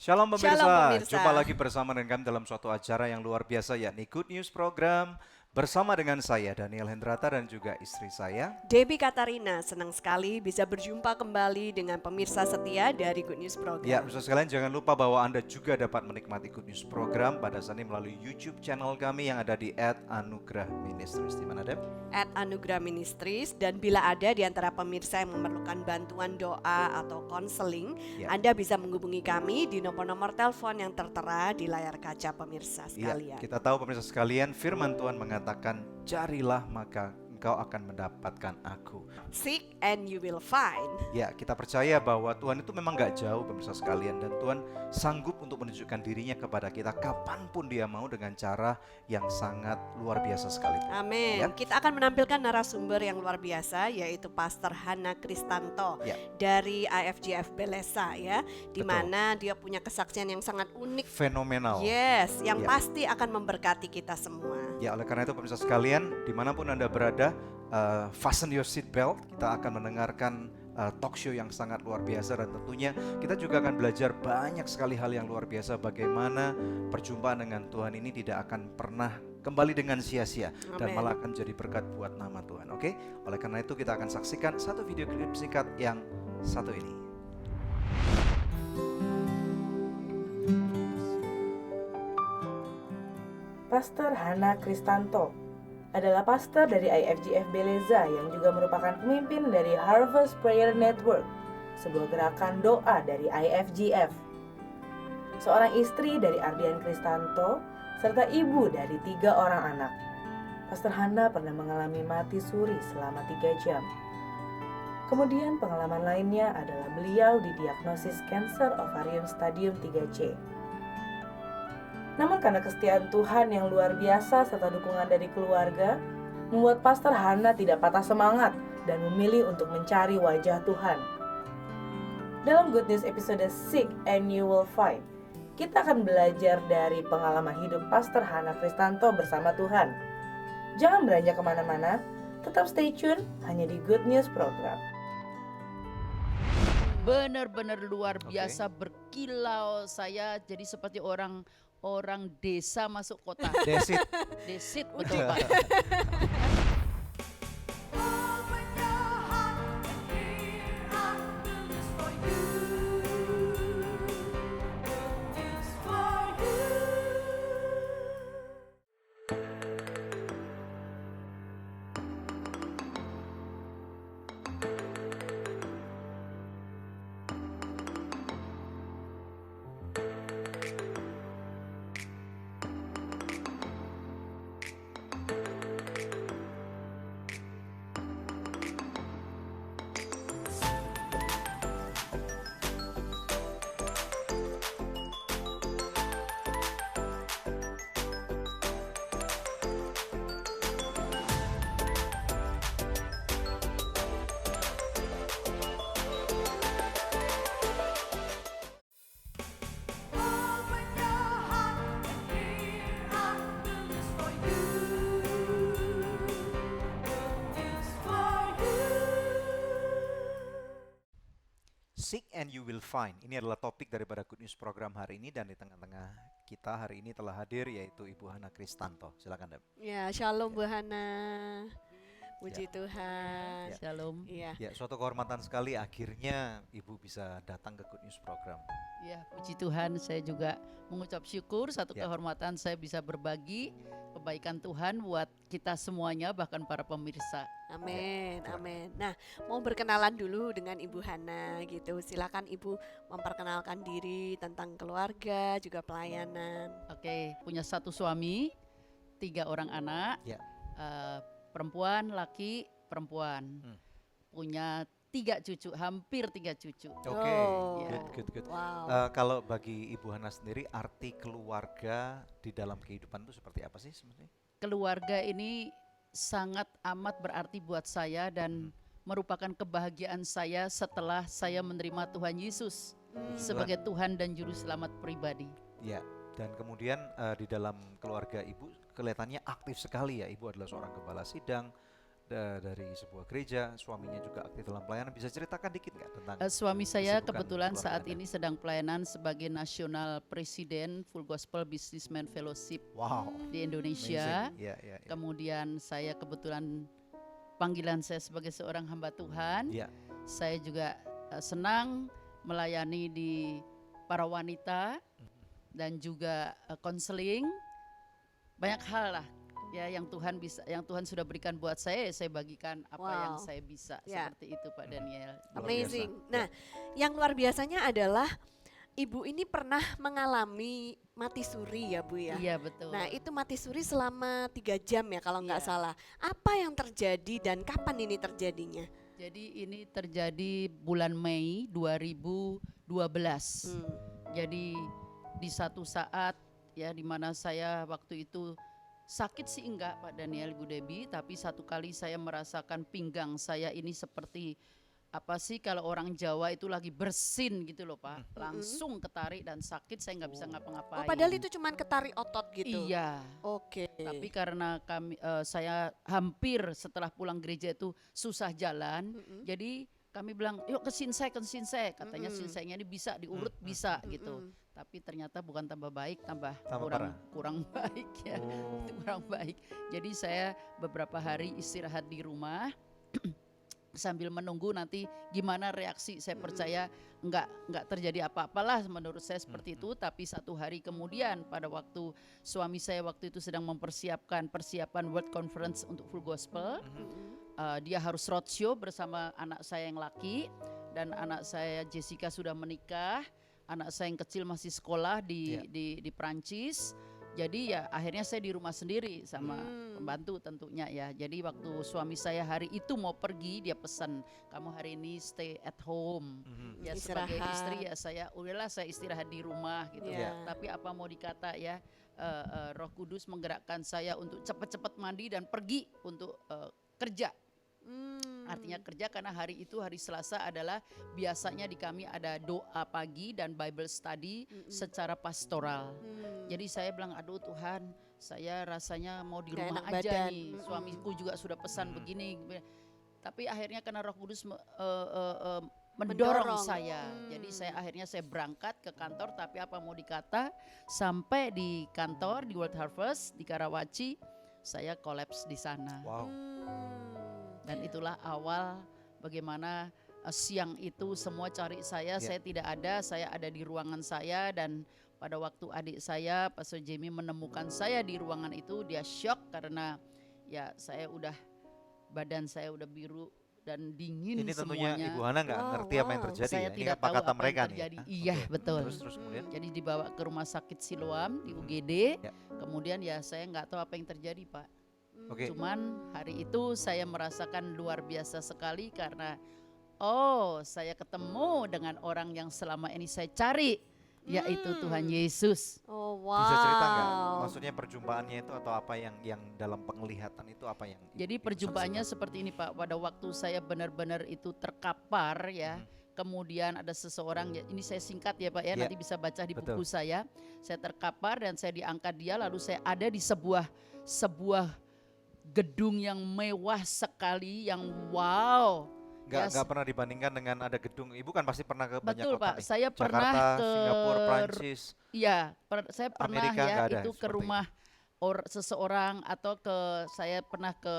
Shalom Shalom pemirsa, pemirsa. jumpa lagi bersama dengan kami dalam suatu acara yang luar biasa yakni Good News Program bersama dengan saya Daniel Hendrata dan juga istri saya. Debbie Katarina, senang sekali bisa berjumpa kembali dengan pemirsa setia dari Good News Ya, Program. pemirsa sekalian jangan lupa bahwa Anda juga dapat menikmati Good News Program pada saat ini melalui YouTube channel kami yang ada di @anugrah_ministries. Di mana, Deb? @anugrah ministries, dan bila ada di antara pemirsa yang memerlukan bantuan doa atau konseling, Ya. Anda bisa menghubungi kami di nomor-nomor telepon yang tertera di layar kaca pemirsa Iya, sekalian. kita tahu pemirsa sekalian, firman Tuhan mengatakan, "Carilah maka engkau akan mendapatkan aku." Seek and you will find. Ya, kita percaya bahwa Tuhan itu memang gak jauh pemirsa sekalian, dan Tuhan sanggup untuk menunjukkan dirinya kepada kita kapanpun Dia mau dengan cara yang sangat luar biasa sekali. Amin. Ya. Kita akan menampilkan narasumber yang luar biasa, yaitu Pastor Hana Kristanto Ya. dari IFGF Belesa, ya, di Betul. mana dia punya kesaksian yang sangat unik. Fenomenal. Yes, yang Ya. pasti akan memberkati kita semua. Ya, oleh karena itu pemirsa sekalian, dimanapun Anda berada, fasten your seat belt. Kita akan mendengarkan talk show yang sangat luar biasa, dan tentunya kita juga akan belajar banyak sekali hal yang luar biasa, bagaimana perjumpaan dengan Tuhan ini tidak akan pernah kembali dengan sia-sia dan Amin. malah akan jadi berkat buat nama Tuhan. Oke? Oleh karena itu kita akan saksikan satu video klip singkat yang satu ini. Pastor Hana Kristanto adalah pastor dari IFGF Beleza yang juga merupakan pemimpin dari Harvest Prayer Network, sebuah gerakan doa dari IFGF. Seorang istri dari Ardian Kristanto serta ibu dari 3 orang anak. Pastor Hana pernah mengalami mati suri selama 3 jam. Kemudian pengalaman lainnya adalah beliau didiagnosis kanker ovarium stadium 3C. Namun karena kesetiaan Tuhan yang luar biasa serta dukungan dari keluarga, membuat Pastor Hana tidak patah semangat dan memilih untuk mencari wajah Tuhan. Dalam Good News episode Seek and You Will Find, kita akan belajar dari pengalaman hidup Pastor Hana Kristanto bersama Tuhan. Jangan beranjak kemana-mana, tetap stay tune hanya di Good News Program. Benar-benar luar Oke. biasa, berkilau saya jadi seperti orang desa masuk kota. Desit. Desit betul Pak. Seek and you will find. Ini adalah topik daripada Good News Program hari ini, dan di tengah-tengah kita hari ini telah hadir yaitu Ibu Hana Kristanto. Silakan, Deb. Ya, shalom Bu Hana. Puji Tuhan. Ya. Shalom. Iya. Ya, suatu kehormatan sekali akhirnya Ibu bisa datang ke Good News Program. Ya, puji Tuhan, saya juga mengucap syukur satu Ya. kehormatan saya bisa berbagi kebaikan Tuhan buat kita semuanya, bahkan para pemirsa. Amin, Ya, amin. Nah, mau berkenalan dulu dengan Ibu Hana gitu. Silakan Ibu memperkenalkan diri tentang keluarga juga pelayanan. Oke, punya 1 suami, 3 orang anak, Ya. perempuan, laki, perempuan. Punya 3 cucu, hampir 3 cucu. Oke, Oh, good. Wow. Kalau bagi Ibu Hana sendiri, arti keluarga di dalam kehidupan itu seperti apa sih sebenarnya? Keluarga ini sangat amat berarti buat saya dan merupakan kebahagiaan saya setelah saya menerima Tuhan Yesus sebagai Tuhan dan Juru Selamat pribadi. Ya, dan kemudian di dalam keluarga Ibu kelihatannya aktif sekali ya. Ibu adalah seorang gembala sidang, dari sebuah gereja, suaminya juga aktif dalam pelayanan. Bisa ceritakan dikit nggak tentang Suami saya kesibukan kebetulan keluarga saat Anda? ini sedang pelayanan sebagai National Presiden Full Gospel Businessman Fellowship Wow, di Indonesia. amazing. Ya, ya, ya. Kemudian saya kebetulan panggilan saya sebagai seorang hamba Tuhan. Ya. Saya juga senang melayani di para wanita dan juga konseling. Banyak hal lah ya yang Tuhan sudah berikan buat saya bagikan apa yang Wow. saya bisa, Ya. seperti itu Pak Daniel. Luar Amazing. biasa. Nah, yang luar biasanya adalah ibu ini pernah mengalami mati suri ya Bu ya. Iya betul. Nah itu mati suri selama 3 jam ya kalau nggak Iya. salah. Apa yang terjadi dan kapan ini terjadinya? Jadi ini terjadi bulan Mei 2012. Hmm. Jadi di satu saat ya di mana saya waktu itu sakit sih enggak Pak Daniel, Ibu Debbie, tapi satu kali saya merasakan pinggang saya ini seperti apa sih kalau orang Jawa itu lagi bersin gitu loh Pak, langsung ketarik dan sakit, saya nggak bisa ngapa-ngapain. Oh padahal itu cuman ketarik otot gitu. Iya. Oke. Tapi karena saya hampir setelah pulang gereja itu susah jalan, jadi kami bilang yuk ke sinsai, katanya sinsainya ini bisa diurut bisa gitu. Tapi ternyata bukan tambah baik, tambah parah. kurang baik ya. Oh. Itu kurang baik. Jadi saya beberapa hari istirahat di rumah sambil menunggu nanti gimana reaksi. Saya percaya enggak terjadi apa-apalah menurut saya seperti itu. Tapi satu hari kemudian pada waktu suami saya waktu itu sedang persiapan World Conference untuk Full Gospel, dia harus roadshow bersama anak saya yang laki, dan anak saya Jessica sudah menikah, anak saya yang kecil masih sekolah di Prancis. Jadi ya akhirnya saya di rumah sendiri sama pembantu tentunya ya. Jadi waktu suami saya hari itu mau pergi, dia pesan kamu hari ini stay at home. Ya sebagai Istirahat. istri ya saya udahlah saya istirahat di rumah gitu. Iya. Tapi apa mau dikata ya, Roh Kudus menggerakkan saya untuk cepat-cepat mandi dan pergi untuk kerja. Artinya kerja karena hari itu hari Selasa adalah biasanya di kami ada doa pagi dan Bible study secara pastoral. Jadi saya bilang aduh Tuhan, saya rasanya mau di Nggak rumah enak aja badan. nih. Suamiku juga sudah pesan begini. Tapi akhirnya karena Roh Kudus mendorong saya. Jadi akhirnya saya berangkat ke kantor, tapi apa mau dikata sampai di kantor di World Harvest di Karawaci saya kolaps di sana. Wow. Dan itulah awal bagaimana siang itu semua cari saya tidak ada, saya ada di ruangan saya, dan pada waktu adik saya Pastor Jamie menemukan saya di ruangan itu, dia shock karena ya badan saya udah biru dan dingin Ini tentunya semuanya. Ibu Hana nggak Wow, ngerti apa yang wow. terjadi Saya ya. Ini tidak apa tahu kata apa mereka yang nih. terjadi. Hah? Iya, Oke. betul. Terus kemudian. Jadi dibawa ke rumah sakit Siloam di UGD. Ya. Kemudian ya saya nggak tahu apa yang terjadi Pak. Oke. Cuman hari itu saya merasakan luar biasa sekali karena saya ketemu dengan orang yang selama ini saya cari, yaitu Tuhan Yesus. Oh wow. Bisa cerita nggak? Maksudnya perjumpaannya itu atau apa yang dalam penglihatan itu apa yang? Jadi Ibu perjumpaannya saksikan? seperti ini Pak, pada waktu saya benar-benar itu terkapar ya. Kemudian ada seseorang, ini saya singkat ya Pak ya, Ya. nanti bisa baca di Betul. buku saya. Saya terkapar dan saya diangkat dia, lalu saya ada di sebuah gedung yang mewah sekali, yang wow. Nggak pernah dibandingkan dengan ada gedung. Ibu kan pasti pernah ke banyak Betul kota Pak, nih. saya pernah Jakarta, ke Singapura, Prancis. Iya, saya pernah Amerika ya nggak ada itu ke seperti rumah seseorang, atau saya pernah ke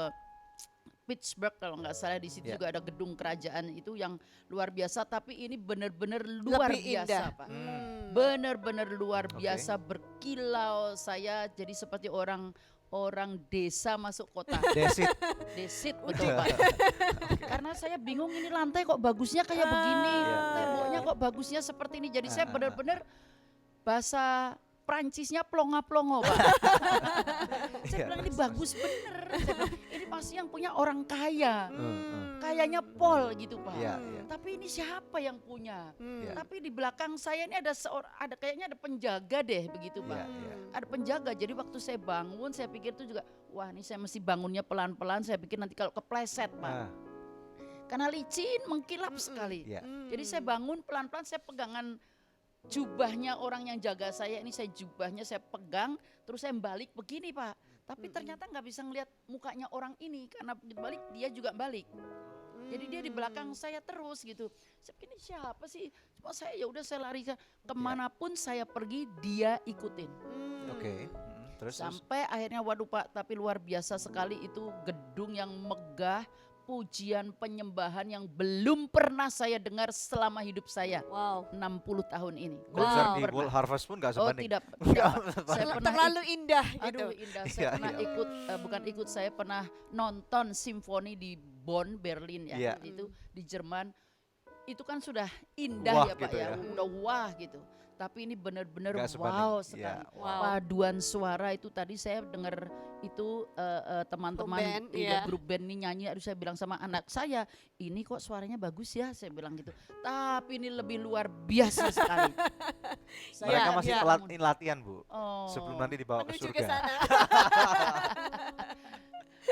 Pittsburgh kalau nggak salah, di situ Ya. juga ada gedung kerajaan itu yang luar biasa, tapi ini benar-benar luar Lebih biasa indah. Pak. Hmm. Benar-benar luar Oke. biasa, berkilau, saya jadi seperti orang desa masuk kota. Desit. Desit betul Pak. Karena saya bingung ini lantai kok bagusnya kayak begini, Iya. temboknya kok bagusnya seperti ini. Jadi saya Ah. benar-benar bahasa Prancisnya plonga-plongo Pak. Saya Iya. bilang ini bagus bener. Saya bilang, ini pasti yang punya orang kaya. Hmm. Kayaknya Paul gitu Pak. Iya, iya. Tapi ini siapa yang punya? Iya. Tapi di belakang saya ini kayaknya ada penjaga deh begitu Pak. Iya, iya. Ada penjaga. Jadi waktu saya bangun saya pikir itu juga, wah ini saya mesti bangunnya pelan-pelan. Saya pikir nanti kalau kepleset Pak. Ah, Karena licin mengkilap sekali. iya. Jadi saya bangun pelan-pelan, saya pegangan jubahnya orang yang jaga saya ini, jubahnya saya pegang, terus saya balik begini Pak. Tapi ternyata nggak bisa ngelihat mukanya orang ini karena begitu balik dia juga balik. Jadi dia di belakang saya terus gitu. Saya pikir ini siapa sih? Cuma saya ya udah saya lari kemanapun saya pergi dia ikutin. Oke. Terus Sampai akhirnya waduh Pak, tapi luar biasa sekali itu gedung yang megah, pujian penyembahan yang belum pernah saya dengar selama hidup saya. Wow. 60 tahun ini. konser Wow. di World Harvest pun gak Oh sebanding. tidak, saya pernah Terlalu indah gitu. aduh indah. Saya Iya, pernah iya. ikut, bukan ikut, saya pernah nonton simfoni di Bonn, Berlin ya. Iya. Itu di Jerman. Itu kan sudah indah Wah ya Pak gitu ya, ya. udah wah gitu. Tapi ini benar-benar Nggak sebanding. wow Iya, sekali. wow. Paduan suara itu tadi saya dengar itu teman-teman Grup band, iya. grup band ini nyanyi, aduh saya bilang sama anak saya, ini kok suaranya bagus ya, saya bilang gitu. Tapi ini lebih luar biasa sekali. Mereka Iya, masih iya. latihan Bu. Oh, Sebelum nanti dibawa ke Menuju ke surga. sana.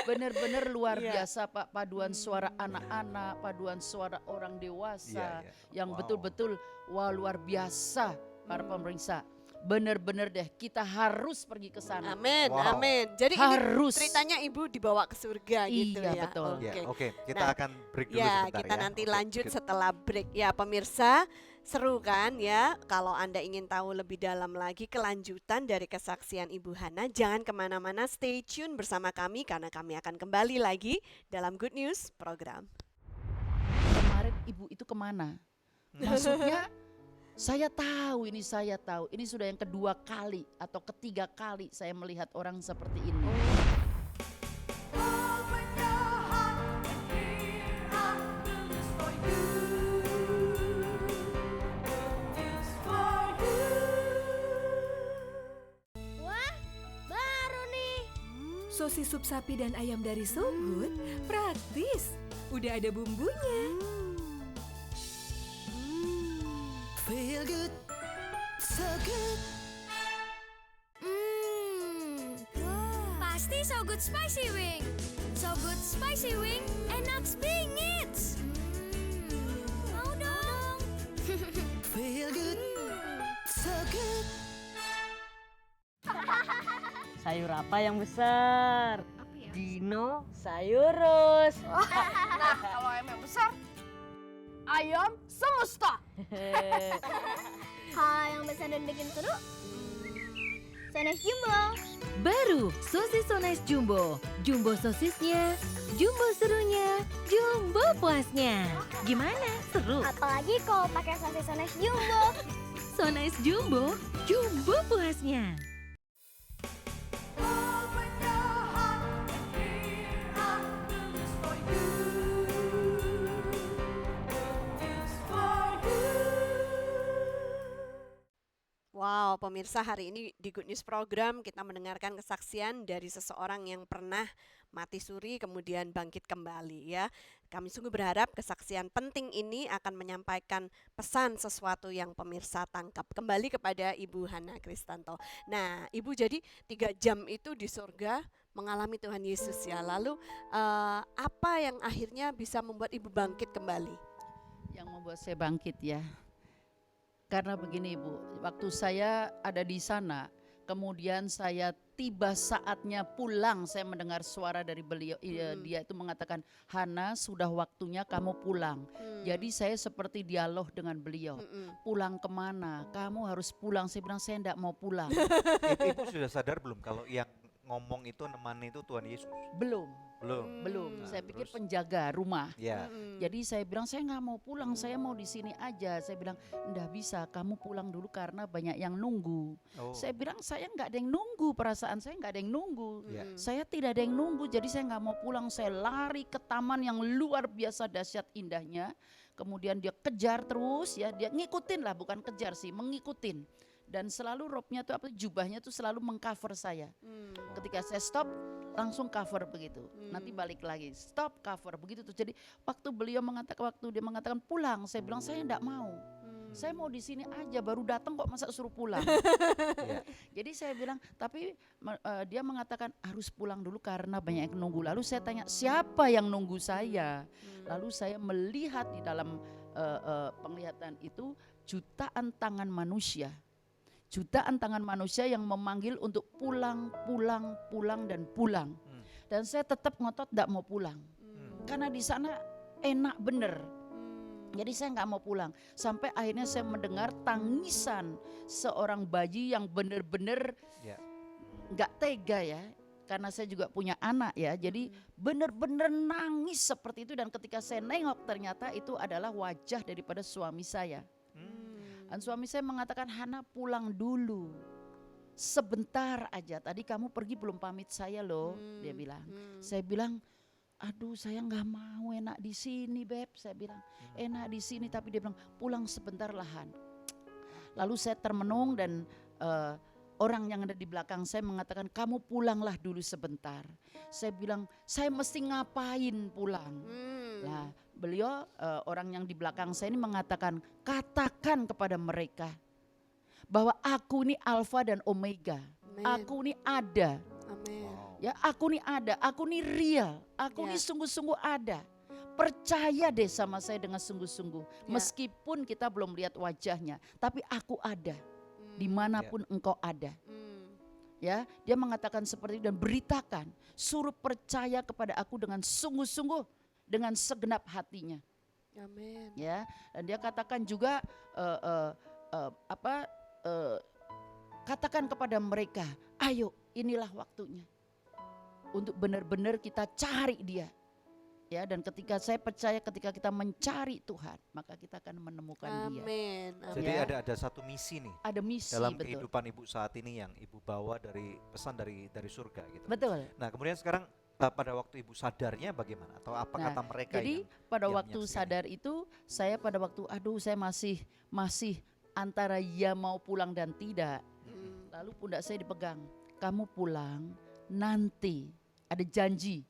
benar-benar luar Iya. biasa Pak, paduan suara anak-anak, paduan suara orang dewasa, Iya, iya. yang Wow. betul-betul wah luar biasa para pemirsa. Benar-benar deh kita harus pergi ke sana. Amin, Wow. amin. Jadi Harus. ini ceritanya ibu dibawa ke surga gitu Iya, ya. betul. Ya, Oke. oke. Kita Nah, akan break dulu Ya, sebentar kita ya. nanti Oke, lanjut kita- setelah break. Ya, pemirsa, seru kan ya? Kalau Anda ingin tahu lebih dalam lagi kelanjutan dari kesaksian Ibu Hana, jangan kemana-mana, stay tune bersama kami karena kami akan kembali lagi dalam Good News program. Kemarin ibu itu kemana? Maksudnya saya tahu ini sudah yang kedua kali atau ketiga kali saya melihat orang seperti ini. Baru nih. Sosis sup sapi dan ayam dari So Good praktis. Udah ada bumbunya. Feel good, so good. Pasti So Good Spicy Wing. So Good Spicy Wing, enak bingit. Mau dong. Feel good, so good. Sayur apa yang besar? Apa ya? Dino sayurus. Nah, kalau ayam yang besar, ayam semesta. Kalau yang besar dan bikin seru, Sones Jumbo. Baru sosis So Nice Jumbo. Jumbo sosisnya, jumbo serunya, jumbo puasnya. Gimana? Seru? Apalagi kalau pakai sosis Sones Jumbo. So Nice Jumbo, jumbo puasnya. Wow, pemirsa, hari ini di Good News program kita mendengarkan kesaksian dari seseorang yang pernah mati suri kemudian bangkit kembali ya. Kami sungguh berharap kesaksian penting ini akan menyampaikan pesan sesuatu yang pemirsa tangkap. Kembali kepada Ibu Hana Kristanto. Nah, Ibu jadi 3 jam itu di surga mengalami Tuhan Yesus ya. Lalu apa yang akhirnya bisa membuat Ibu bangkit kembali? Yang membuat saya bangkit ya. Karena begini Ibu, waktu saya ada di sana, kemudian saya tiba saatnya pulang, saya mendengar suara dari beliau, dia itu mengatakan, Hana sudah waktunya kamu pulang. Jadi saya seperti dialog dengan beliau, pulang kemana? Kamu harus pulang. Saya bilang saya tidak mau pulang. Ibu sudah sadar belum kalau yang ngomong itu nemani itu Tuhan Yesus? Belum. Nah, Saya pikir terus? penjaga rumah. Ya. Jadi saya bilang saya nggak mau pulang, saya mau di sini aja. Saya bilang nggak bisa, kamu pulang dulu karena banyak yang nunggu. Oh. Saya bilang saya nggak ada yang nunggu, perasaan saya nggak ada yang nunggu. Ya. Saya tidak ada yang nunggu, jadi saya nggak mau pulang. Saya lari ke taman yang luar biasa dahsyat indahnya. Kemudian dia kejar terus ya, dia ngikutin lah, bukan kejar sih, mengikutin. Dan selalu robnya tuh apa, jubahnya tuh selalu mengcover saya. Ketika saya stop, langsung cover begitu. Nanti balik lagi, stop cover begitu tuh. Jadi waktu dia mengatakan pulang, saya bilang saya enggak mau. Saya mau di sini aja, baru datang kok masa suruh pulang. Ya. Jadi saya bilang, tapi dia mengatakan harus pulang dulu karena banyak yang nunggu. Lalu saya tanya, siapa yang nunggu saya? Lalu saya melihat di dalam penglihatan itu jutaan tangan manusia. jutaan tangan manusia yang memanggil untuk pulang, pulang, pulang dan pulang. Dan saya tetap ngotot tidak mau pulang. Karena di sana enak bener. Jadi saya nggak mau pulang. Sampai akhirnya saya mendengar tangisan seorang bayi yang bener-bener Ya. nggak tega ya. Karena saya juga punya anak ya. Jadi bener-bener nangis seperti itu. Dan ketika saya nengok ternyata itu adalah wajah daripada suami saya. Dan suami saya mengatakan, Hana pulang dulu. Sebentar aja, tadi kamu pergi belum pamit saya loh, dia bilang. Saya bilang, aduh saya nggak mau enak di sini Beb. Saya bilang enak di sini, tapi dia bilang pulang sebentar lahan. Lalu saya termenung dan orang yang ada di belakang saya mengatakan kamu pulanglah dulu sebentar. Saya bilang saya mesti ngapain pulang? Lah beliau orang yang di belakang saya ini mengatakan katakan kepada mereka bahwa aku ini Alfa dan Omega. Amen. Aku ini ada. Amin. Ya, aku nih ada, aku nih real, aku Ya. nih sungguh-sungguh ada. Percaya deh sama saya dengan sungguh-sungguh. Ya. Meskipun kita belum lihat wajahnya, tapi aku ada. Dimanapun engkau ada. Ya, dia mengatakan seperti itu dan beritakan, suruh percaya kepada aku dengan sungguh-sungguh, dengan segenap hatinya. Amin. Ya, dan dia katakan juga katakan kepada mereka, ayo inilah waktunya untuk benar-benar kita cari dia. Ya, dan ketika saya percaya ketika kita mencari Tuhan, maka kita akan menemukan dia. Amin. Jadi Ya. ada satu misi nih Ada misi, dalam betul. kehidupan ibu saat ini yang ibu bawa dari pesan dari surga gitu. Betul. Nah kemudian sekarang pada waktu ibu sadarnya bagaimana atau apa Nah, kata mereka Jadi yang pada yang waktu menyaksikan sadar itu, saya pada waktu saya masih antara ya mau pulang dan tidak. Lalu pundak saya dipegang, kamu pulang nanti, ada janji,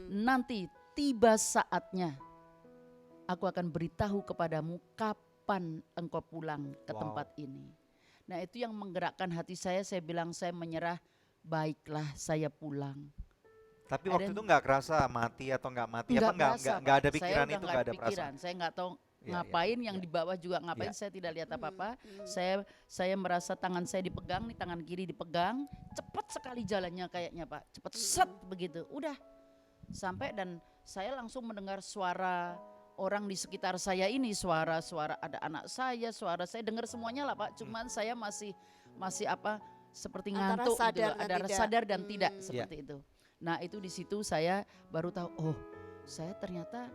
nanti tiba saatnya aku akan beritahu kepadamu kapan engkau pulang ke Wow. tempat ini. Nah itu yang menggerakkan hati saya bilang saya menyerah, baiklah saya pulang. Tapi Ada- waktu itu nggak kerasa mati atau nggak mati apa Berasa, nggak Pak. ada pikiran Saya udah itu nggak nggak ada perasaan. pikiran. Saya nggak tahu Iya, ngapain iya, yang iya. di bawah juga ngapain, Iya. saya tidak lihat apa-apa. Saya merasa tangan saya dipegang, nih tangan kiri dipegang, cepat sekali jalannya kayaknya Pak, cepat set begitu, udah sampai dan saya langsung mendengar suara orang di sekitar saya ini, suara ada anak suara saya dengar semuanya lah Pak, cuman saya masih seperti Antara ngantuk gitu sadar loh, dan ada tidak. sadar dan tidak Hmm. seperti itu. Nah itu di situ saya baru tahu, oh saya ternyata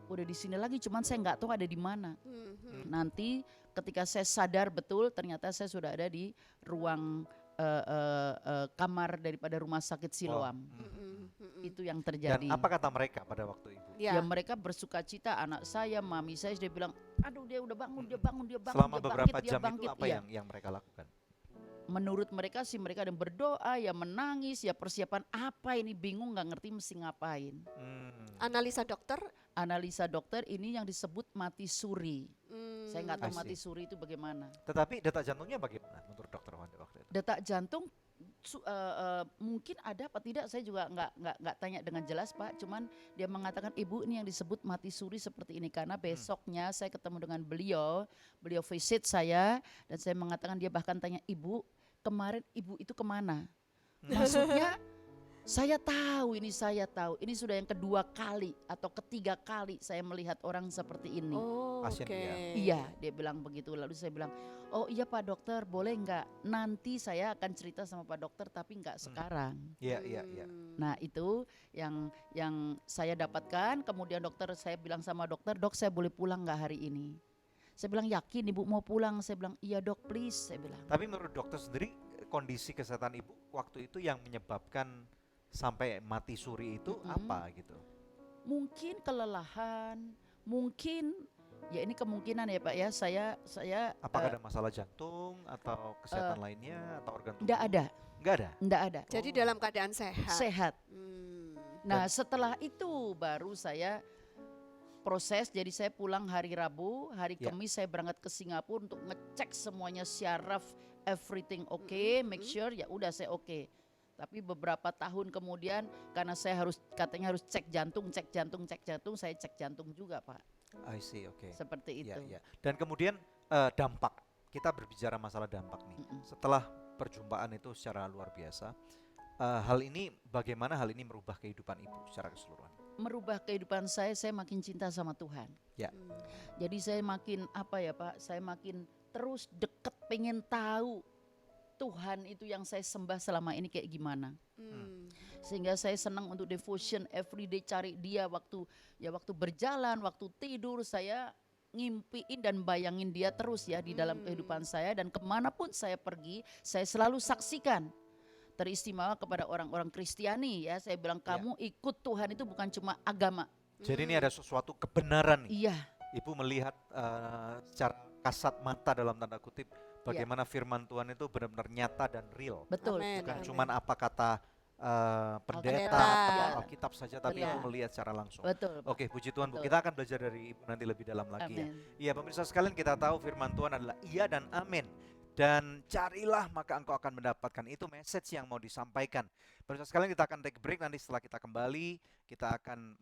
udah di sini lagi, cuman saya nggak tahu ada di mana. Nanti ketika saya sadar betul, ternyata saya sudah ada di ruang kamar daripada rumah sakit Siloam. Itu yang Dan terjadi. apa kata mereka pada waktu ibu? Ya. Ya mereka bersuka cita, anak saya, mami saya sudah bilang, aduh dia udah bangun, dia bangun, Selama dia beberapa bangkit, dia jam bangkit. itu apa Iya. yang mereka lakukan? Menurut mereka sih mereka ada yang berdoa, ya menangis, ya persiapan apa ini, bingung nggak ngerti mesti ngapain. Analisa dokter. Analisa dokter ini yang disebut mati suri. Saya nggak tahu I see. mati suri itu bagaimana. Tetapi detak jantungnya bagaimana menurut dokter waktu itu? Detak jantung mungkin ada apa tidak saya juga nggak tanya dengan jelas Pak, cuman dia mengatakan ibu ini yang disebut mati suri seperti ini karena besoknya saya ketemu dengan beliau visit saya dan saya mengatakan, dia bahkan tanya, ibu kemarin ibu itu kemana? Maksudnya saya tahu ini sudah yang kedua kali atau ketiga kali saya melihat orang seperti ini. Oh, Pasien oke. dia. Iya, dia bilang begitu. Lalu saya bilang, oh iya Pak Dokter, boleh nggak? Nanti saya akan cerita sama Pak Dokter, tapi nggak sekarang. Iya, iya, iya. Nah itu yang saya dapatkan. Kemudian saya bilang sama dokter, dok saya boleh pulang nggak hari ini? Saya bilang yakin ibu mau pulang? Saya bilang iya dok please, saya bilang. Tapi menurut dokter sendiri kondisi kesehatan ibu waktu itu yang menyebabkan sampai mati suri itu apa gitu? Mungkin kelelahan, mungkin ya ini kemungkinan ya Pak ya, saya Apakah ada masalah jantung atau kesehatan lainnya atau organ tubuh? enggak ada, Enggak ada. Jadi dalam keadaan sehat. sehat. Hmm. Nah setelah itu baru saya proses, jadi saya pulang hari Rabu, hari Ya. Kamis saya berangkat ke Singapura untuk ngecek semuanya syaraf, everything okay, make sure ya udah saya okay. Tapi beberapa tahun kemudian karena saya katanya harus cek jantung, saya cek jantung juga Pak, I see, oke. seperti itu. Iya, iya. Dan kemudian dampak kita berbicara masalah dampak nih. Mm-mm. Setelah perjumpaan itu secara luar biasa, hal ini bagaimana hal ini merubah kehidupan ibu secara keseluruhan? Merubah kehidupan saya makin cinta sama Tuhan. Ya. Jadi saya makin apa ya Pak, saya makin terus deket, pengen tahu Tuhan itu yang saya sembah selama ini kayak gimana. Sehingga saya senang untuk devotion everyday, cari dia waktu berjalan, waktu tidur, saya ngimpiin dan bayangin dia terus ya di dalam kehidupan saya, dan kemanapun saya pergi saya selalu saksikan. Teristimewa kepada orang-orang Kristiani ya, saya bilang kamu ikut Tuhan itu bukan cuma agama. Jadi ini ada sesuatu kebenaran nih. Iya, Ibu melihat secara kasat mata dalam tanda kutip bagaimana firman Tuhan itu benar-benar nyata dan real. betul. Amin. Bukan cuma apa kata pendeta Pendeta. atau Alkitab saja, tapi Betul. ibu melihat secara langsung. Betul. Pak. Oke, puji Tuhan Bu. Betul. Kita akan belajar dari ibu nanti lebih dalam lagi ya. Amin. Iya, pemirsa sekalian, kita tahu firman Tuhan adalah iya dan amin. Dan carilah maka engkau akan mendapatkan, itu message yang mau disampaikan. Pemirsa sekalian, kita akan take break, nanti setelah kita kembali kita akan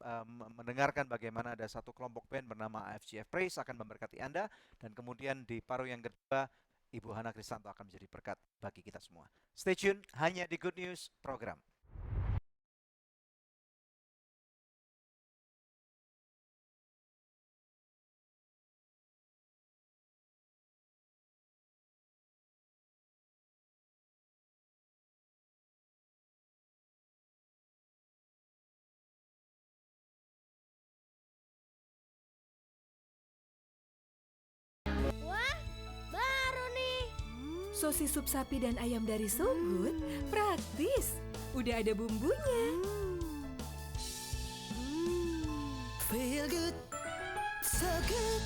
mendengarkan bagaimana ada satu kelompok band bernama AFGF Praise akan memberkati Anda, dan kemudian di paruh yang kedua Ibu Hana Kristanto akan menjadi berkat bagi kita semua. Stay tune hanya di Good News Program. Baru nih. Sosis sup sapi dan ayam dari So Good praktis. Udah ada bumbunya. Feel good, so good.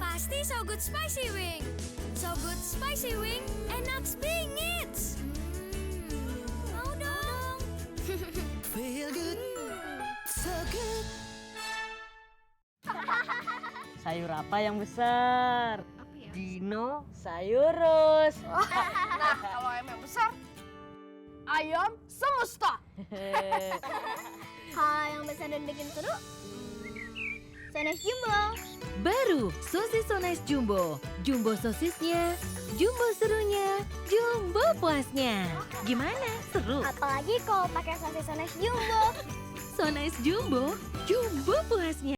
Pasti So Good Spicy Wing. So Good Spicy Wing, enak bingit. Mau dong. Feel good, so good. Sayur apa yang besar? Apa ya? Dino Sayurus. Nah, kalau ayam yang besar, ayam semesta. Kalau yang besar dan bikin seru, Sones Jumbo. Baru sosis So Nice Jumbo. Jumbo sosisnya, jumbo serunya, jumbo puasnya. Gimana? Seru? Apalagi kalau pakai sosis Sones Jumbo. So Nice Jumbo, jumbo puasnya.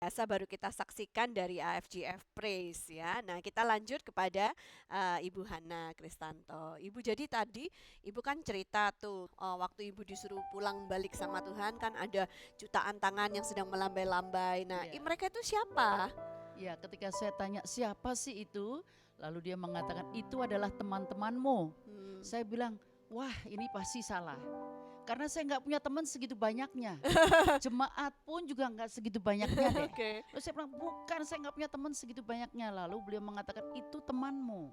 biasa baru kita saksikan dari AFGF Praise ya. Nah, kita lanjut kepada Ibu Hana Kristanto. Ibu, jadi tadi Ibu kan cerita tuh waktu Ibu disuruh pulang balik sama Tuhan kan ada jutaan tangan yang sedang melambai-lambai. Nah, Iya. mereka itu siapa? Ya, ketika saya tanya siapa sih itu, lalu dia mengatakan itu adalah teman-temanmu. Saya bilang, wah ini pasti salah. Karena saya nggak punya teman segitu banyaknya. Jemaat pun juga nggak segitu banyaknya deh. Oke. Lalu saya bilang, bukan, saya nggak punya teman segitu banyaknya. Lalu beliau mengatakan itu temanmu.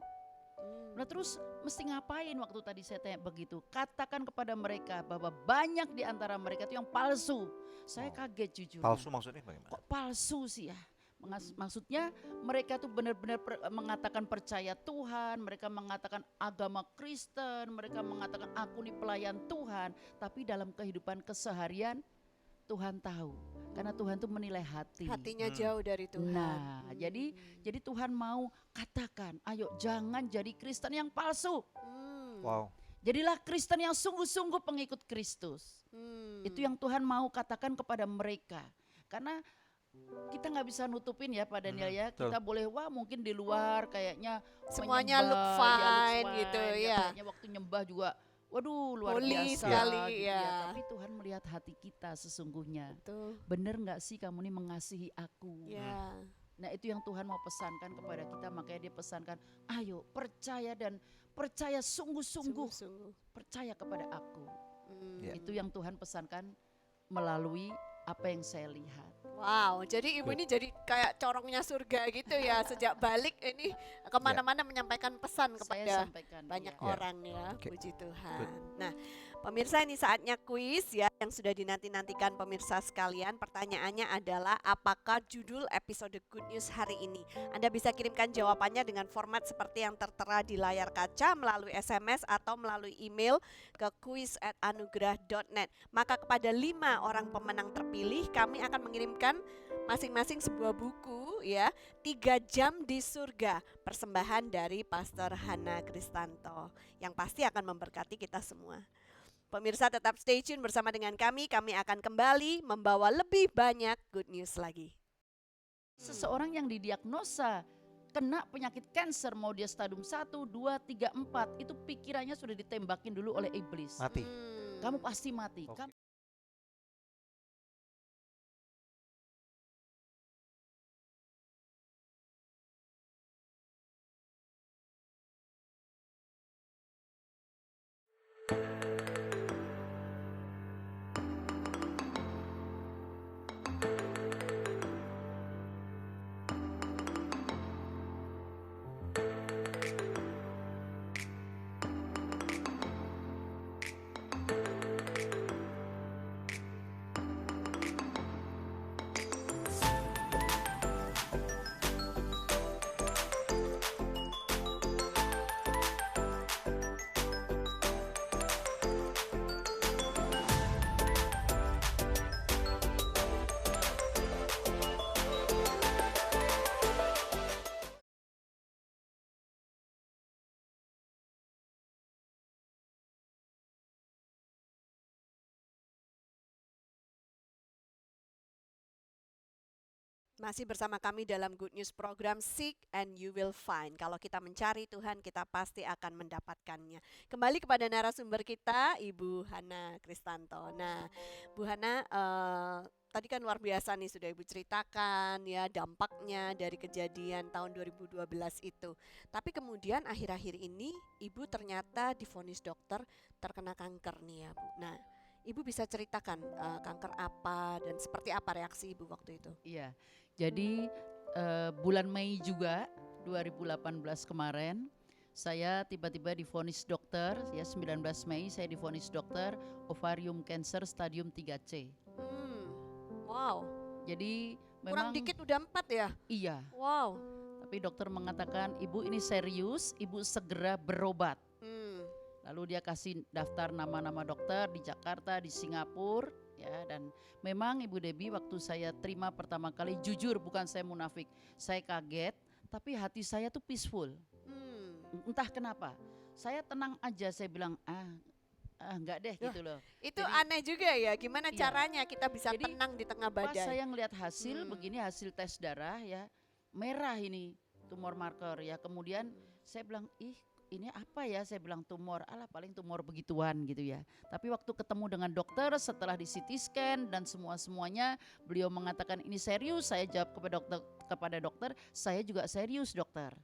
Nah terus mesti ngapain waktu tadi saya tanya begitu? Katakan kepada mereka bahwa banyak di antara mereka itu yang palsu. Saya kaget jujur. Palsu maksudnya bagaimana? Kok palsu sih ya? Maksudnya mereka tuh benar-benar mengatakan percaya Tuhan, mereka mengatakan agama Kristen, mereka mengatakan aku nih pelayan Tuhan, tapi dalam kehidupan keseharian Tuhan tahu, karena Tuhan tuh menilai hati. Hatinya jauh dari Tuhan. Nah, jadi Tuhan mau katakan, ayo jangan jadi Kristen yang palsu. Wow. Jadilah Kristen yang sungguh-sungguh pengikut Kristus. Itu yang Tuhan mau katakan kepada mereka. Karena kita nggak bisa nutupin ya Pak Daniel ya. betul. Kita boleh mungkin di luar kayaknya Semuanya menyembah, look fine gitu, ya. Kayaknya waktu nyembah juga waduh luar Holy biasa sekali, gitu ya. Tapi Tuhan melihat hati kita sesungguhnya. Betul. Bener nggak sih kamu nih mengasihi aku? Ya. Nah itu yang Tuhan mau pesankan kepada kita. Makanya dia pesankan, ayo percaya dan percaya sungguh-sungguh. Sungguh-sungguh. Percaya kepada aku. Ya. Itu yang Tuhan pesankan melalui apa yang saya lihat. Wow, jadi ibu ini jadi kayak corongnya surga gitu ya. Sejak balik ini kemana-mana menyampaikan pesan Saya kepada sampaikan banyak iya. orang ya. Oke. Puji Tuhan. Nah, pemirsa ini saatnya kuis ya yang sudah dinanti-nantikan pemirsa sekalian. Pertanyaannya adalah apakah judul episode Good News hari ini? Anda bisa kirimkan jawabannya dengan format seperti yang tertera di layar kaca melalui SMS atau melalui email ke quiz@anugerah.net. Maka kepada 5 orang pemenang terpilih kami akan mengirimkan masing-masing sebuah buku ya, 3 jam di surga, persembahan dari Pastor Hana Kristanto yang pasti akan memberkati kita semua. Pemirsa tetap stay tune bersama dengan kami akan kembali membawa lebih banyak good news lagi. Seseorang yang didiagnosa kena penyakit kanker, mau dia stadium 1, 2, 3, 4, itu pikirannya sudah ditembakin dulu oleh iblis. Mati. Kamu pasti mati. Oke. Masih bersama kami dalam Good News program Seek and You Will Find. Kalau kita mencari Tuhan, kita pasti akan mendapatkannya. Kembali kepada narasumber kita, Ibu Hana Kristanto. Nah, Bu Hana, tadi kan luar biasa nih sudah Ibu ceritakan ya dampaknya dari kejadian tahun 2012 itu. Tapi kemudian akhir-akhir ini Ibu ternyata divonis dokter terkena kanker nih ya Bu. Nah, Ibu bisa ceritakan kanker apa dan seperti apa reaksi Ibu waktu itu? Iya. Jadi bulan Mei juga 2018 kemarin saya tiba-tiba divonis dokter ya 19 Mei saya divonis dokter ovarium cancer stadium 3C. Wow. Jadi Kurang memang dikit udah 4 ya? iya. Wow. Tapi dokter mengatakan ibu ini serius, ibu segera berobat. Lalu dia kasih daftar nama-nama dokter di Jakarta, di Singapura, ya. Dan memang Ibu Debbie waktu saya terima pertama kali, jujur bukan saya munafik, saya kaget, tapi hati saya tuh peaceful. Entah kenapa, saya tenang aja, saya bilang enggak deh Loh, gitu loh. Itu Jadi- aneh juga ya, gimana Iya. caranya kita bisa Jadi, tenang di tengah Pas badai? saya ngelihat hasil Hmm. begini, hasil tes darah ya, merah ini tumor marker ya. Kemudian saya bilang, ih ini apa ya? Saya bilang tumor, alah paling tumor begituan gitu ya. Tapi waktu ketemu dengan dokter setelah di CT scan dan semuanya, beliau mengatakan ini serius. Saya jawab kepada dokter, saya juga serius dokter.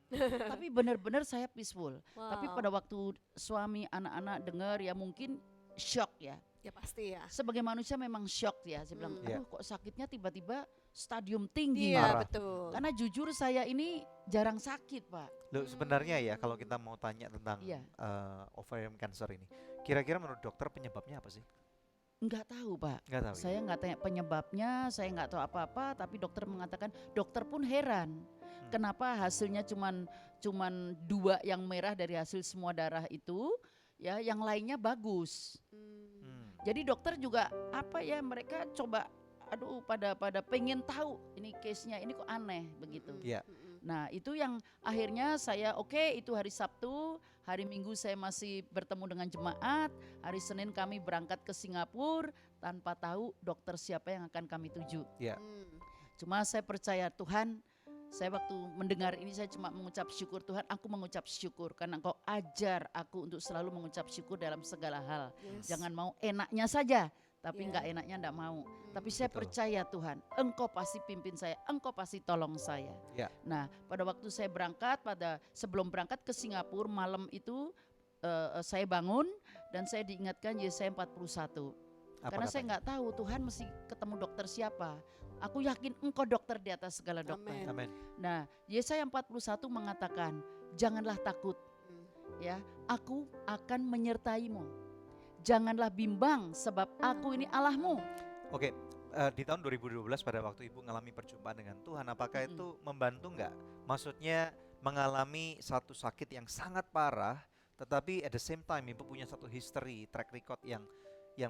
Tapi benar-benar saya peaceful. Tapi Wow. pada waktu suami anak-anak dengar ya mungkin shock ya. Ya pasti ya. Sebagai manusia memang shock ya. Saya bilang, Iya. aduh kok sakitnya tiba-tiba stadium tinggi. Iya Parah. betul. Karena jujur saya ini jarang sakit Pak. Loh, sebenarnya ya kalau kita mau tanya tentang Iya. ovarian cancer ini, kira-kira menurut dokter penyebabnya apa sih? Enggak tahu Pak. Nggak tahu. Saya nggak tanya penyebabnya, saya nggak tahu apa-apa. Tapi dokter mengatakan, dokter pun heran. Kenapa hasilnya cuman 2 yang merah dari hasil semua darah itu, ya yang lainnya bagus. Jadi dokter juga apa ya, mereka coba aduh pada pengen tahu ini case-nya ini kok aneh begitu. Iya. Nah itu yang akhirnya saya itu hari Sabtu, hari Minggu saya masih bertemu dengan jemaat, hari Senin kami berangkat ke Singapura tanpa tahu dokter siapa yang akan kami tuju. Iya. Cuma saya percaya Tuhan, saya waktu mendengar ini saya cuma mengucap syukur Tuhan, aku mengucap syukur karena Engkau ajar aku untuk selalu mengucap syukur dalam segala hal. Yes. Jangan mau enaknya saja, tapi Iya. enggak enaknya enggak mau. Tapi saya Betul. percaya Tuhan, Engkau pasti pimpin saya, Engkau pasti tolong saya. Ya. Nah, pada waktu saya berangkat, sebelum berangkat ke Singapura malam itu saya bangun dan saya diingatkan Yesaya 41. Apa Karena saya katanya? nggak tahu Tuhan mesti ketemu dokter siapa. Aku yakin Engkau dokter di atas segala dokter. Amin. Amin. Nah, Yesaya 41 mengatakan, janganlah takut, ya, aku akan menyertaimu. Janganlah bimbang sebab aku ini Allahmu. Oke, di tahun 2012 pada waktu Ibu mengalami perjumpaan dengan Tuhan, apakah itu membantu nggak? Maksudnya mengalami satu sakit yang sangat parah, tetapi at the same time Ibu punya satu history, track record yang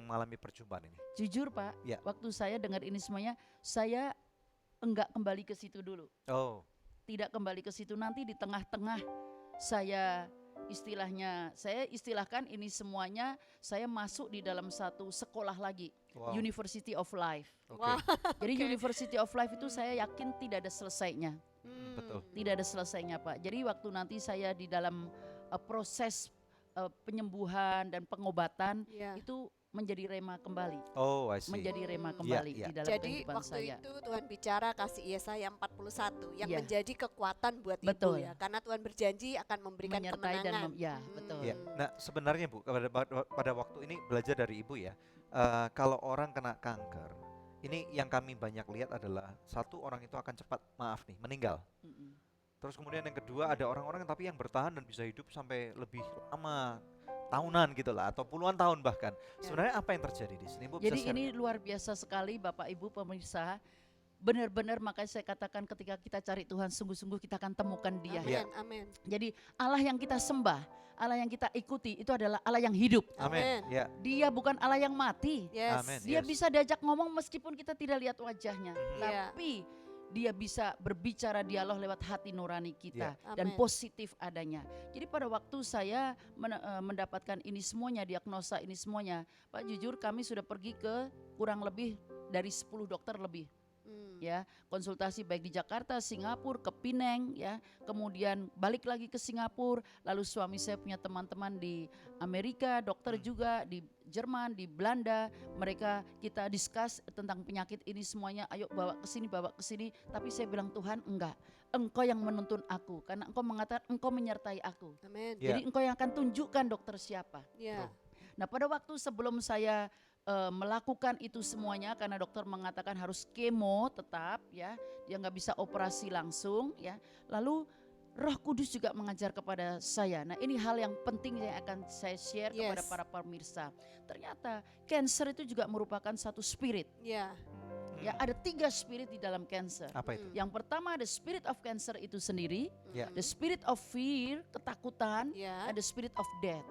mengalami perjumpaan ini. Jujur Pak, Ya. waktu saya dengar ini semuanya, saya enggak kembali ke situ dulu. Oh, Tidak kembali ke situ, nanti di tengah-tengah saya istilahkan ini semuanya, saya masuk di dalam satu sekolah lagi, wow. University of Life. Oke, Wah. Jadi University of Life itu saya yakin tidak ada selesainya. betul. Tidak ada selesainya Pak. Jadi waktu nanti saya di dalam proses penyembuhan dan pengobatan Iya. itu menjadi rema kembali. Oh, I see. Menjadi rema Iya, kembali iya. di dalam Jadi kehidupan waktu saya. itu Tuhan bicara kasih Yesaya 41 yang Iya. menjadi kekuatan buat Betul. Ibu ya. Karena Tuhan berjanji akan memberikan Menyertai dan kemenangan. ya, betul. Ya, nah sebenarnya Bu, pada waktu ini belajar dari Ibu ya, kalau orang kena kanker, ini yang kami banyak lihat adalah satu orang itu akan cepat meninggal. Mm-mm. Terus kemudian yang kedua ada orang-orang tapi yang bertahan dan bisa hidup sampai lebih lama, tahunan gitu lah, atau puluhan tahun bahkan. Sebenarnya apa yang terjadi di sini Bu? Bisa Jadi share ini nggak? luar biasa sekali Bapak Ibu pemirsa. Benar-benar makanya saya katakan ketika kita cari Tuhan sungguh-sungguh kita akan temukan Dia. Amin, Iya. amin. Jadi Allah yang kita sembah, Allah yang kita ikuti itu adalah Allah yang hidup. Amin. Ya, Dia bukan Allah yang mati. Yes. Amin. Dia Yes. bisa diajak ngomong meskipun kita tidak lihat wajahnya. Iya. Tapi dia bisa berbicara dialog lewat hati nurani kita Iya. dan Amin. positif adanya. Jadi pada waktu saya mendapatkan ini semuanya, diagnosa ini semuanya, Pak jujur kami sudah pergi ke kurang lebih dari 10 dokter lebih. Ya, konsultasi baik di Jakarta, Singapura, ke Penang ya. Kemudian balik lagi ke Singapura, lalu suami saya punya teman-teman di Amerika, dokter juga di Jerman, di Belanda. Mereka kita discuss tentang penyakit ini semuanya, ayo bawa ke sini, tapi saya bilang Tuhan enggak. Engkau yang menuntun aku karena Engkau mengatakan Engkau menyertai aku. Amin. Ya. Jadi Engkau yang akan tunjukkan dokter siapa. Ya. Nah pada waktu sebelum saya melakukan itu semuanya karena dokter mengatakan harus kemo tetap ya, dia nggak bisa operasi langsung ya. Lalu Roh Kudus juga mengajar kepada saya. Nah ini hal yang penting yang akan saya share kepada Yes. para pemirsa. Ternyata cancer itu juga merupakan satu spirit. Ya. Ya ada 3 spirit di dalam cancer. apa itu? Yang pertama ada spirit of cancer itu sendiri, Ya. the spirit of fear, ketakutan, Ya. ada spirit of death.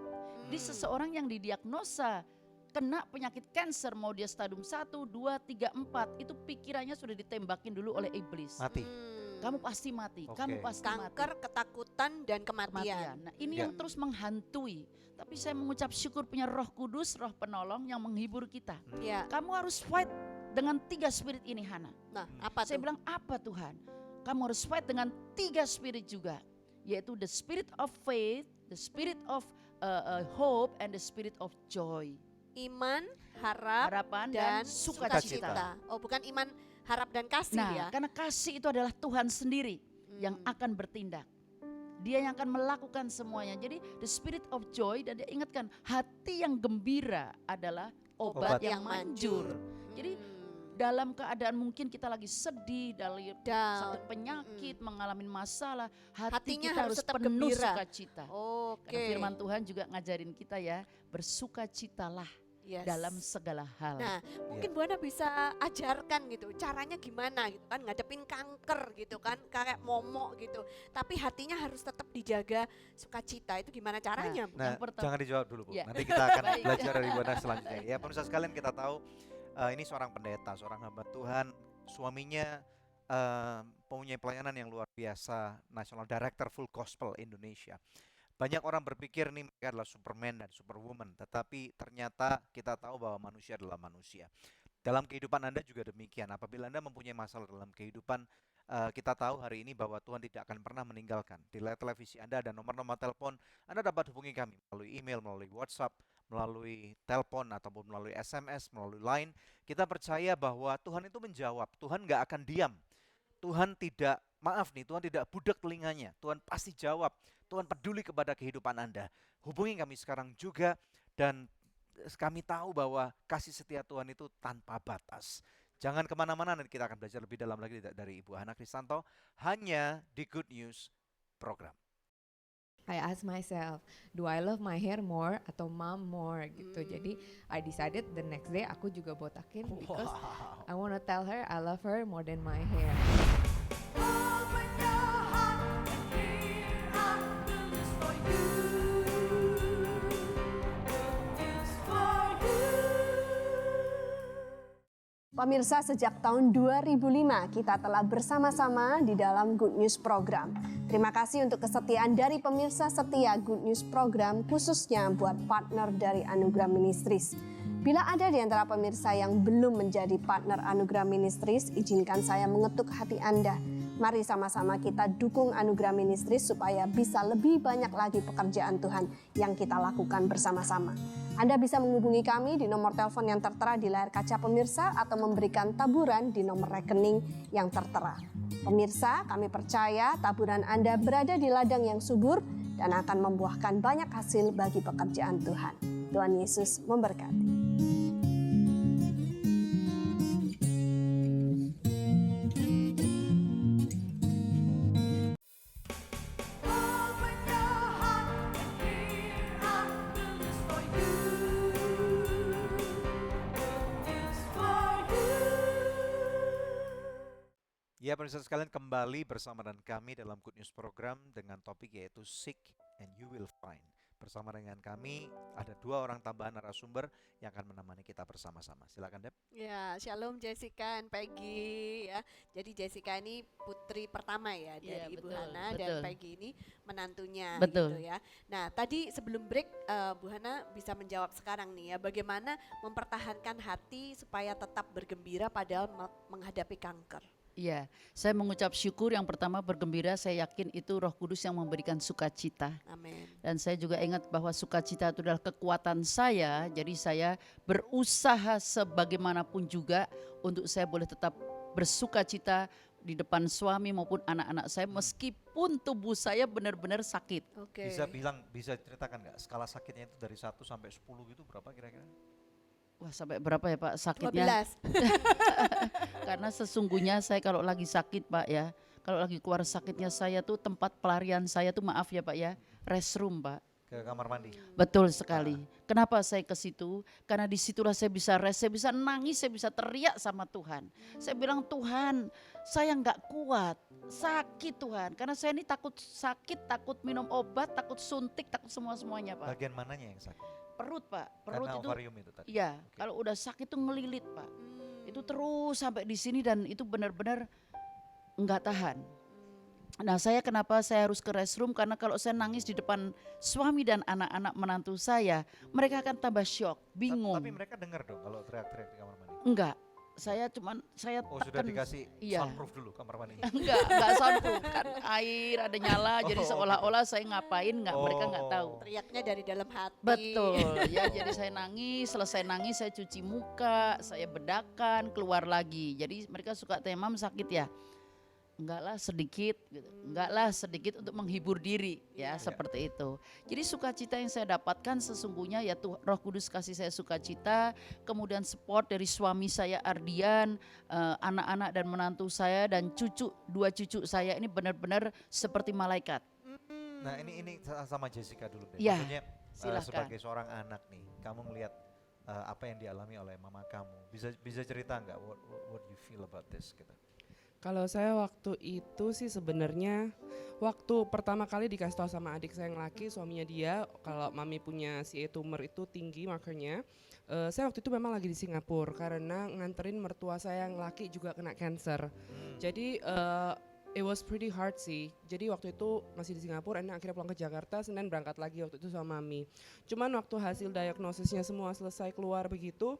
Di seseorang yang didiagnosa kena penyakit cancer mau dia stadium 1, 2, 3, 4 itu pikirannya sudah ditembakin dulu oleh iblis. Mati. kamu pasti mati, Oke. kamu pasti mati. Kanker, ketakutan, dan kematian. Nah ini Ya. yang terus menghantui. Tapi saya mengucap syukur punya Roh Kudus, Roh Penolong yang menghibur kita. Ya. Kamu harus fight dengan 3 spirit ini, Hana. Nah, apa Saya tuh? bilang apa Tuhan? Kamu harus fight dengan 3 spirit juga, yaitu the spirit of faith, the spirit of hope, and the spirit of joy. Iman, harap, Harapan dan dan sukacita. sukacita. Oh, bukan iman, harap, dan kasih Nah, ya. karena kasih itu adalah Tuhan sendiri yang Hmm. akan bertindak. Dia yang akan melakukan semuanya. Jadi the spirit of joy, dan dia ingatkan hati yang gembira adalah obat, Obat yang manjur. Jadi Hmm. dalam keadaan mungkin kita lagi sedih, dari Down. sakit penyakit, mengalami masalah, hati Hatinya kita harus harus tetap penuh gembira. sukacita. Oke. Karena firman Tuhan juga ngajarin kita ya, bersukacitalah Yes. dalam segala hal. Nah, mungkin Bu Hana bisa ajarkan gitu, caranya gimana gitu kan, ngadepin kanker gitu kan, kayak momok gitu. Tapi hatinya harus tetap dijaga sukacita, itu gimana caranya, Bu? Nah, Yang pertama- jangan dijawab dulu, Bu. Ya. Nanti kita akan Baik. belajar dari Bu Hana selanjutnya. Ya, pemirsa sekalian, kita tahu ini seorang pendeta, seorang hamba Tuhan, suaminya mempunyai pelayanan yang luar biasa, National Director Full Gospel Indonesia. Banyak orang berpikir nih mereka adalah Superman dan Superwoman, tetapi ternyata kita tahu bahwa manusia adalah manusia. Dalam kehidupan Anda juga demikian. Apabila Anda mempunyai masalah dalam kehidupan, kita tahu hari ini bahwa Tuhan tidak akan pernah meninggalkan. Di layar televisi Anda ada nomor-nomor telepon, Anda dapat hubungi kami melalui email, melalui WhatsApp, melalui telepon ataupun melalui SMS, melalui Line. Kita percaya bahwa Tuhan itu menjawab. Tuhan nggak akan diam. Tuhan tidak, maaf nih, Tuhan tidak budak telinganya. Tuhan pasti jawab. Tuhan peduli kepada kehidupan Anda. Hubungi kami sekarang juga, dan kami tahu bahwa kasih setia Tuhan itu tanpa batas. Jangan kemana-mana, nanti kita akan belajar lebih dalam lagi dari Ibu Hana Kristanto, hanya di Good News Program. I ask myself, do I love my hair more atau mom more gitu. Jadi I decided the next day aku juga botakin because I wanna tell her I love her more than my hair. Pemirsa, sejak tahun 2005 kita telah bersama-sama di dalam Good News Program. Terima kasih untuk kesetiaan dari pemirsa setia Good News Program, khususnya buat partner dari Anugerah Ministries. Bila ada di antara pemirsa yang belum menjadi partner Anugerah Ministries, izinkan saya mengetuk hati Anda. Mari sama-sama kita dukung Anugerah Ministries supaya bisa lebih banyak lagi pekerjaan Tuhan yang kita lakukan bersama-sama. Anda bisa menghubungi kami di nomor telepon yang tertera di layar kaca pemirsa atau memberikan taburan di nomor rekening yang tertera. Pemirsa, kami percaya taburan Anda berada di ladang yang subur dan akan membuahkan banyak hasil bagi pekerjaan Tuhan. Tuhan Yesus memberkati. Ya, pemirsa sekalian, kembali bersama dengan kami dalam Good News Program dengan topik yaitu Seek and You Will Find. Bersama dengan kami ada 2 orang tambahan narasumber yang akan menemani kita bersama-sama. Silakan, Dep. Ya, shalom Jessica dan Peggy ya. Jadi Jessica ini putri pertama ya dari Iya, Ibu betul, Hana, dan betul. Peggy ini menantunya Betul. gitu ya. Nah, tadi sebelum break Bu Hana bisa menjawab sekarang nih ya, bagaimana mempertahankan hati supaya tetap bergembira padahal menghadapi kanker. Iya, saya mengucap syukur yang pertama bergembira, saya yakin itu Roh Kudus yang memberikan sukacita. Amin. Dan saya juga ingat bahwa sukacita itu adalah kekuatan saya, jadi saya berusaha sebagaimanapun juga untuk saya boleh tetap bersukacita di depan suami maupun anak-anak saya meskipun tubuh saya benar-benar sakit. Oke. Bisa ceritakan nggak skala sakitnya itu dari 1 sampai 10 gitu berapa kira-kira? Wah, sampai berapa ya Pak sakitnya? 12. Karena sesungguhnya saya kalau lagi sakit Pak ya, kalau lagi keluar sakitnya saya tuh tempat pelarian saya tuh, maaf ya Pak ya, restroom Pak. Ke kamar mandi. Betul sekali. Kenapa saya ke situ? Karena disitulah saya bisa rest, saya bisa nangis, saya bisa teriak sama Tuhan. Saya bilang, Tuhan, saya nggak kuat, sakit Tuhan. Karena saya ini takut sakit, takut minum obat, takut suntik, takut semua-semuanya Pak. Bagian mananya yang sakit? Perut Pak, perut Karena itu. ovarium itu tadi. Iya, Oke. kalau udah sakit tuh ngelilit Pak. Hmm. Itu terus sampai di sini dan itu benar-benar nggak tahan. Nah, kenapa saya harus ke restroom? Karena kalau saya nangis di depan suami dan anak-anak menantu saya, mereka akan tambah shock, bingung. Tapi mereka dengar dong kalau teriak-teriak di kamar mandi. Enggak, saya Oh, sudah tekan. dikasih Iya. soundproof dulu kamar mandinya. Enggak soundproof kan air ada nyala, jadi seolah-olah saya ngapain mereka nggak tahu. Teriaknya dari dalam hati. Betul, ya jadi saya nangis, selesai nangis saya cuci muka, saya bedakan, keluar lagi. Jadi mereka suka tanya, "Mam sakit ya?" Enggak lah sedikit untuk menghibur diri ya seperti itu. Jadi sukacita yang saya dapatkan sesungguhnya ya Roh Kudus kasih saya sukacita, kemudian support dari suami saya Ardian, anak-anak dan menantu saya dan dua cucu saya ini benar-benar seperti malaikat. Nah ini sama Jessica dulu deh. Ya, Maksudnya silakan. sebagai seorang anak nih, kamu melihat apa yang dialami oleh mama kamu. Bisa cerita nggak what you feel about this gitu? Kalau saya waktu itu sih sebenarnya waktu pertama kali dikasih tahu sama adik saya yang laki, suaminya dia, kalau mami punya CA tumor itu tinggi markernya. Saya waktu itu memang lagi di Singapura karena nganterin mertua saya yang laki juga kena cancer. Jadi it was pretty hard sih. Jadi waktu itu masih di Singapura, akhirnya pulang ke Jakarta, Senin berangkat lagi waktu itu sama mami. Cuman waktu hasil diagnosisnya semua selesai keluar begitu,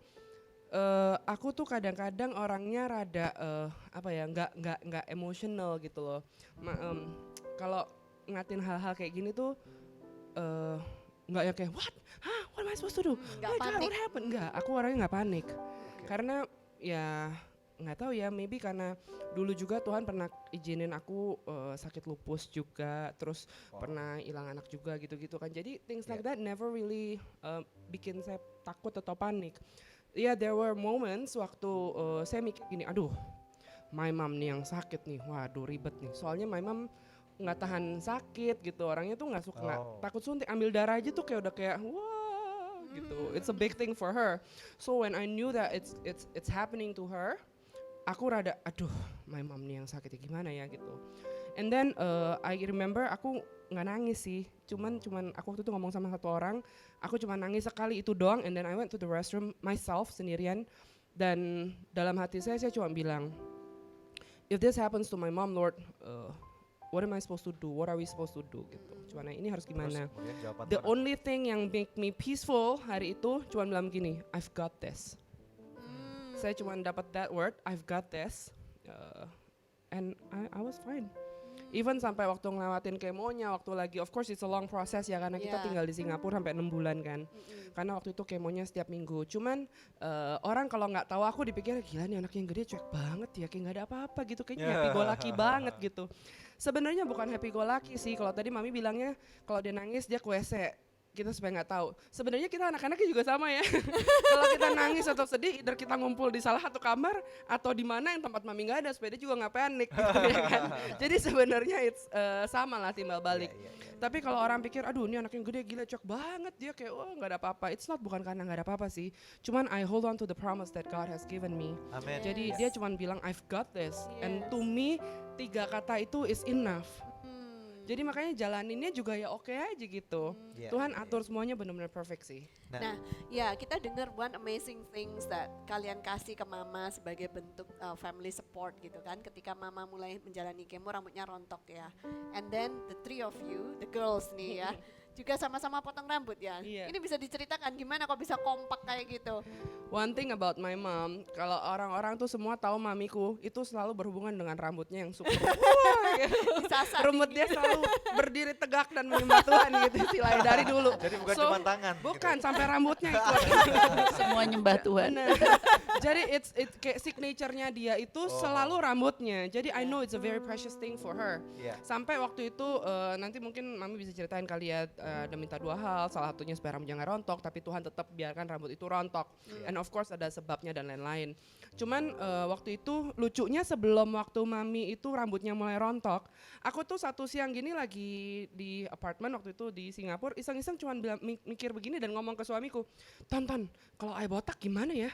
aku tuh kadang-kadang orangnya rada nggak emotional gitu loh. Kalau ngatin hal-hal kayak gini tuh nggak yang kayak what am I supposed to do? Nggak Oh my God, panik. what happened? Nggak, aku orangnya nggak panik. Karena ya nggak tahu ya, maybe karena dulu juga Tuhan pernah izinin aku sakit lupus juga, terus pernah hilang anak juga gitu-gitu kan. Jadi things like that never really bikin saya takut atau panik. Ya, there were moments waktu saya mikir gini, aduh, my mom nih yang sakit nih, waduh ribet nih. Soalnya my mom nggak tahan sakit gitu, orangnya tuh nggak suka, takut suntik, ambil darah aja tuh kayak udah kayak wah gitu. It's a big thing for her. So when I knew that it's happening to her, aku rada, aduh, my mom nih yang sakit ya gimana ya gitu. And then I remember aku nggak nangis sih, cuman aku waktu itu ngomong sama satu orang, aku cuma nangis sekali itu doang, and then I went to the restroom myself sendirian, dan dalam hati saya cuma bilang, if this happens to my mom, Lord, what am I supposed to do? What are we supposed to do? Gitu. Cuma ini harus gimana? The only thing yang make me peaceful hari itu cuma bilang gini, I've got this. Saya cuma dapat that word, I've got this, and I was fine. Even sampai waktu ngelewatin kemonya, waktu lagi, of course it's a long process ya, karena kita tinggal di Singapura sampai 6 bulan kan. Karena waktu itu kemonya setiap minggu. Cuman orang kalau nggak tahu aku dipikir gila nih anak yang gede cuek banget ya, kayak nggak ada apa-apa gitu, kayaknya happy go lucky banget gitu. Sebenarnya bukan happy go lucky sih. Kalau tadi mami bilangnya kalau dia nangis dia ke WC. Kita supaya nggak tahu. Sebenarnya kita anak-anaknya juga sama ya. Kalau kita nangis atau sedih, either kita ngumpul di salah satu kamar atau di mana yang tempat mami nggak ada, supaya dia juga nggak panik gitu ya kan. Jadi sebenarnya sama lah timbal balik. Tapi kalau orang pikir, aduh ini anak yang gede gila cok banget, dia kayak nggak ada apa-apa. It's not, bukan karena nggak ada apa-apa sih. Cuman I hold on to the promise that God has given me. Amen. Jadi dia cuman bilang I've got this. And to me 3 kata itu is enough. Jadi makanya jalaninnya juga ya oke aja gitu. Tuhan atur semuanya benar-benar perfect sih. Nah, ya kita dengar one amazing things that kalian kasih ke mama sebagai bentuk family support gitu kan. Ketika mama mulai menjalani kemo rambutnya rontok ya. And then the three of you, the girls nih ya, juga sama-sama potong rambut ya. Ini bisa diceritakan gimana kok bisa kompak kayak gitu? One thing about my mom, kalau orang-orang tuh semua tahu mamiku itu selalu berhubungan dengan rambutnya yang super rumput dia selalu berdiri tegak dan menyembah Tuhan gitu istilahnya dari dulu. Jadi bukan cuma tangan. Bukan, sampai rambutnya itu. Semua nyembah Tuhan. Jadi it's kayak signature-nya dia itu selalu rambutnya. Jadi I know it's a very precious thing for her. Sampai waktu itu nanti mungkin mami bisa ceritain kali ya, ada minta 2 hal, salah satunya supaya rambutnya nggak rontok, tapi Tuhan tetap biarkan rambut itu rontok. And of course ada sebabnya dan lain-lain. Cuman waktu itu lucunya sebelum waktu mami itu rambutnya mulai rontok, aku tuh satu siang gini lagi di apartemen waktu itu di Singapura, iseng-iseng cuman mikir begini dan ngomong ke suamiku, Tonton, kalau I botak gimana ya?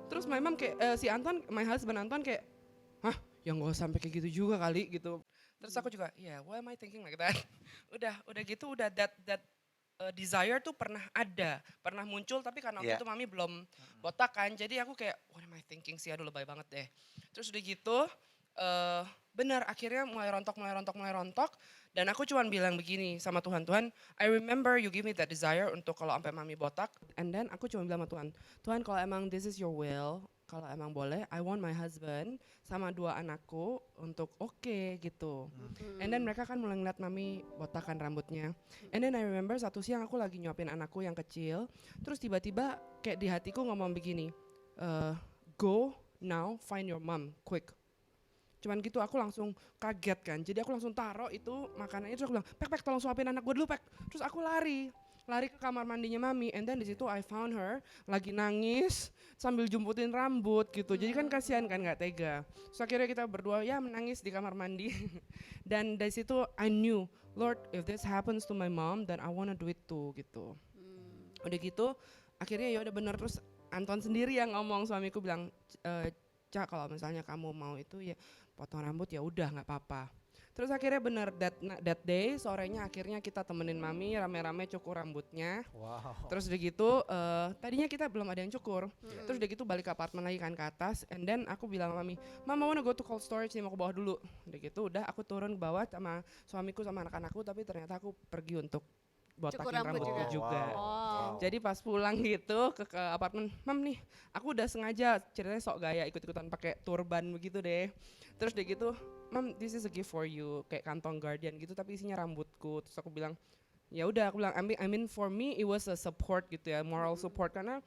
Terus my mom kayak, si Anton, my husband Anton kayak, hah ya gak usah sampai kayak gitu juga kali gitu. Terus aku juga, yeah, why am I thinking like that? udah gitu, udah that desire tuh pernah muncul, tapi karena waktu itu mami belum botak kan, jadi aku kayak what am I thinking sih, aduh lebay banget deh. Terus udah gitu Benar, akhirnya mulai rontok. Dan aku cuman bilang begini sama Tuhan, Tuhan, I remember you give me that desire untuk kalau sampai mami botak. And then aku cuma bilang sama Tuhan, Tuhan kalau emang this is your will, kalau emang boleh, I want my husband sama 2 anakku untuk oke gitu. And then mereka kan mulai ngeliat mami botakan rambutnya. And then I remember satu siang aku lagi nyuapin anakku yang kecil, terus tiba-tiba kayak di hatiku ngomong begini, go now find your mom, quick. Cuman gitu aku langsung kaget kan, jadi aku langsung taruh itu makanannya, terus aku bilang, Pek tolong suapin anak gue dulu Pek. Terus aku lari ke kamar mandinya mami, and then di situ I found her lagi nangis sambil jumputin rambut gitu. Jadi kan kasihan kan, nggak tega. Terus akhirnya kita berdua ya menangis di kamar mandi. Dan dari situ I knew, Lord, if this happens to my mom, then I wanna do it too gitu. Udah gitu, akhirnya ya udah bener, terus Anton sendiri yang ngomong, suamiku bilang, Cak kalau misalnya kamu mau itu ya potong rambut ya udah nggak apa-apa. Terus akhirnya bener that day sorenya akhirnya kita temenin mami rame-rame cukur rambutnya. Wow. Terus udah gitu tadinya kita belum ada yang cukur. Terus udah gitu balik ke apartemen lagi kan ke atas, and then aku bilang sama mami, Mama wanna go to cold storage nih, mau ke bawah dulu. Udah gitu udah aku turun ke bawah sama suamiku sama anak-anakku, tapi ternyata aku pergi untuk botakin rambut rambutku juga. Wow. Jadi pas pulang gitu ke apartemen, Mam nih, aku udah sengaja ceritanya sok gaya ikut-ikutan pakai turban begitu deh. Terus deh gitu, Mam, this is a gift for you, kayak kantong Guardian gitu tapi isinya rambutku. Terus aku bilang, ya udah aku bilang, I mean for me it was a support gitu ya, moral support, karena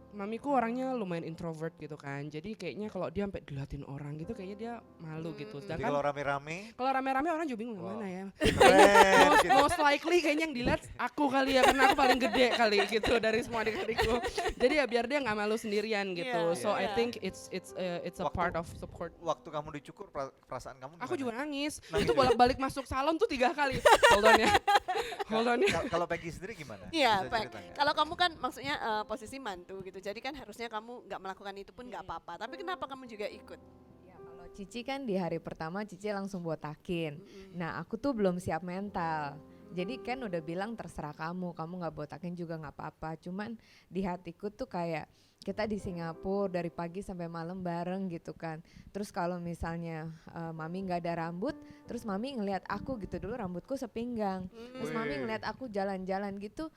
mamiku orangnya lumayan introvert gitu kan, jadi kayaknya kalau dia sampai diliatin orang gitu kayaknya dia malu gitu. Jadi Sedangkan kalau rame-rame orang juga bingung mana ya. keren gitu. Most likely kayaknya yang dilihat aku kali ya, karena aku paling gede kali gitu dari semua adik-adikku. Jadi ya biar dia nggak malu sendirian gitu. So I think it's a part of support. Waktu kamu dicukur perasaan kamu gimana? Aku juga nangis. Nangis Itu ya? bolak-balik masuk salon tuh 3 kali. Hold on ya. Kalau Peggy sendiri gimana? Iya, Bisa Pak. cerita nggak? Kalau kamu kan maksudnya posisi mantu gitu, jadi kan harusnya kamu nggak melakukan itu pun nggak apa-apa. Tapi kenapa kamu juga ikut? Ya, kalau Cici kan di hari pertama Cici langsung botakin. Nah aku tuh belum siap mental. Jadi Ken udah bilang terserah kamu nggak botakin juga nggak apa-apa. Cuman di hatiku tuh kayak kita di Singapura dari pagi sampai malam bareng gitu kan. Terus kalau misalnya mami nggak ada rambut, terus mami ngelihat aku gitu, dulu rambutku sepinggang. Terus mami ngelihat aku jalan-jalan gitu,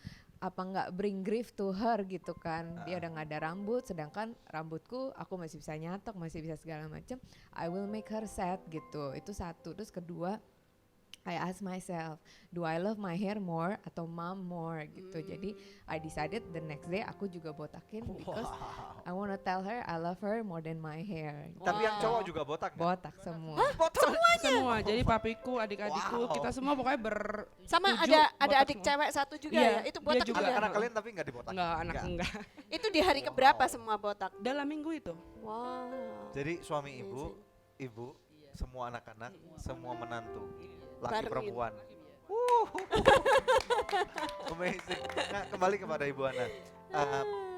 apa nggak bring grief to her gitu kan. Dia udah nggak ada rambut, sedangkan rambutku aku masih bisa nyatok, masih bisa segala macam. I will make her sad gitu. Itu satu. Terus kedua, I ask myself, do I love my hair more atau mom more gitu. Jadi I decided the next day aku juga botakin because I wanna tell her I love her more than my hair. Tapi yang cowok juga botak nggak? Botak semua. Semua. Jadi papiku, adik-adikku, kita semua pokoknya Sama tujuh ada botak adik semua. cewek satu juga Iya, ya. Itu dia botak juga. juga. Anak kalian tapi nggak dibotak? Enggak, anak enggak. Itu di hari keberapa semua botak? Dalam minggu itu. Wow. Jadi suami ibu, semua anak-anak, semua menantu, laki Barengin. perempuan. Amazing. Nah, kembali kepada Ibu Ana.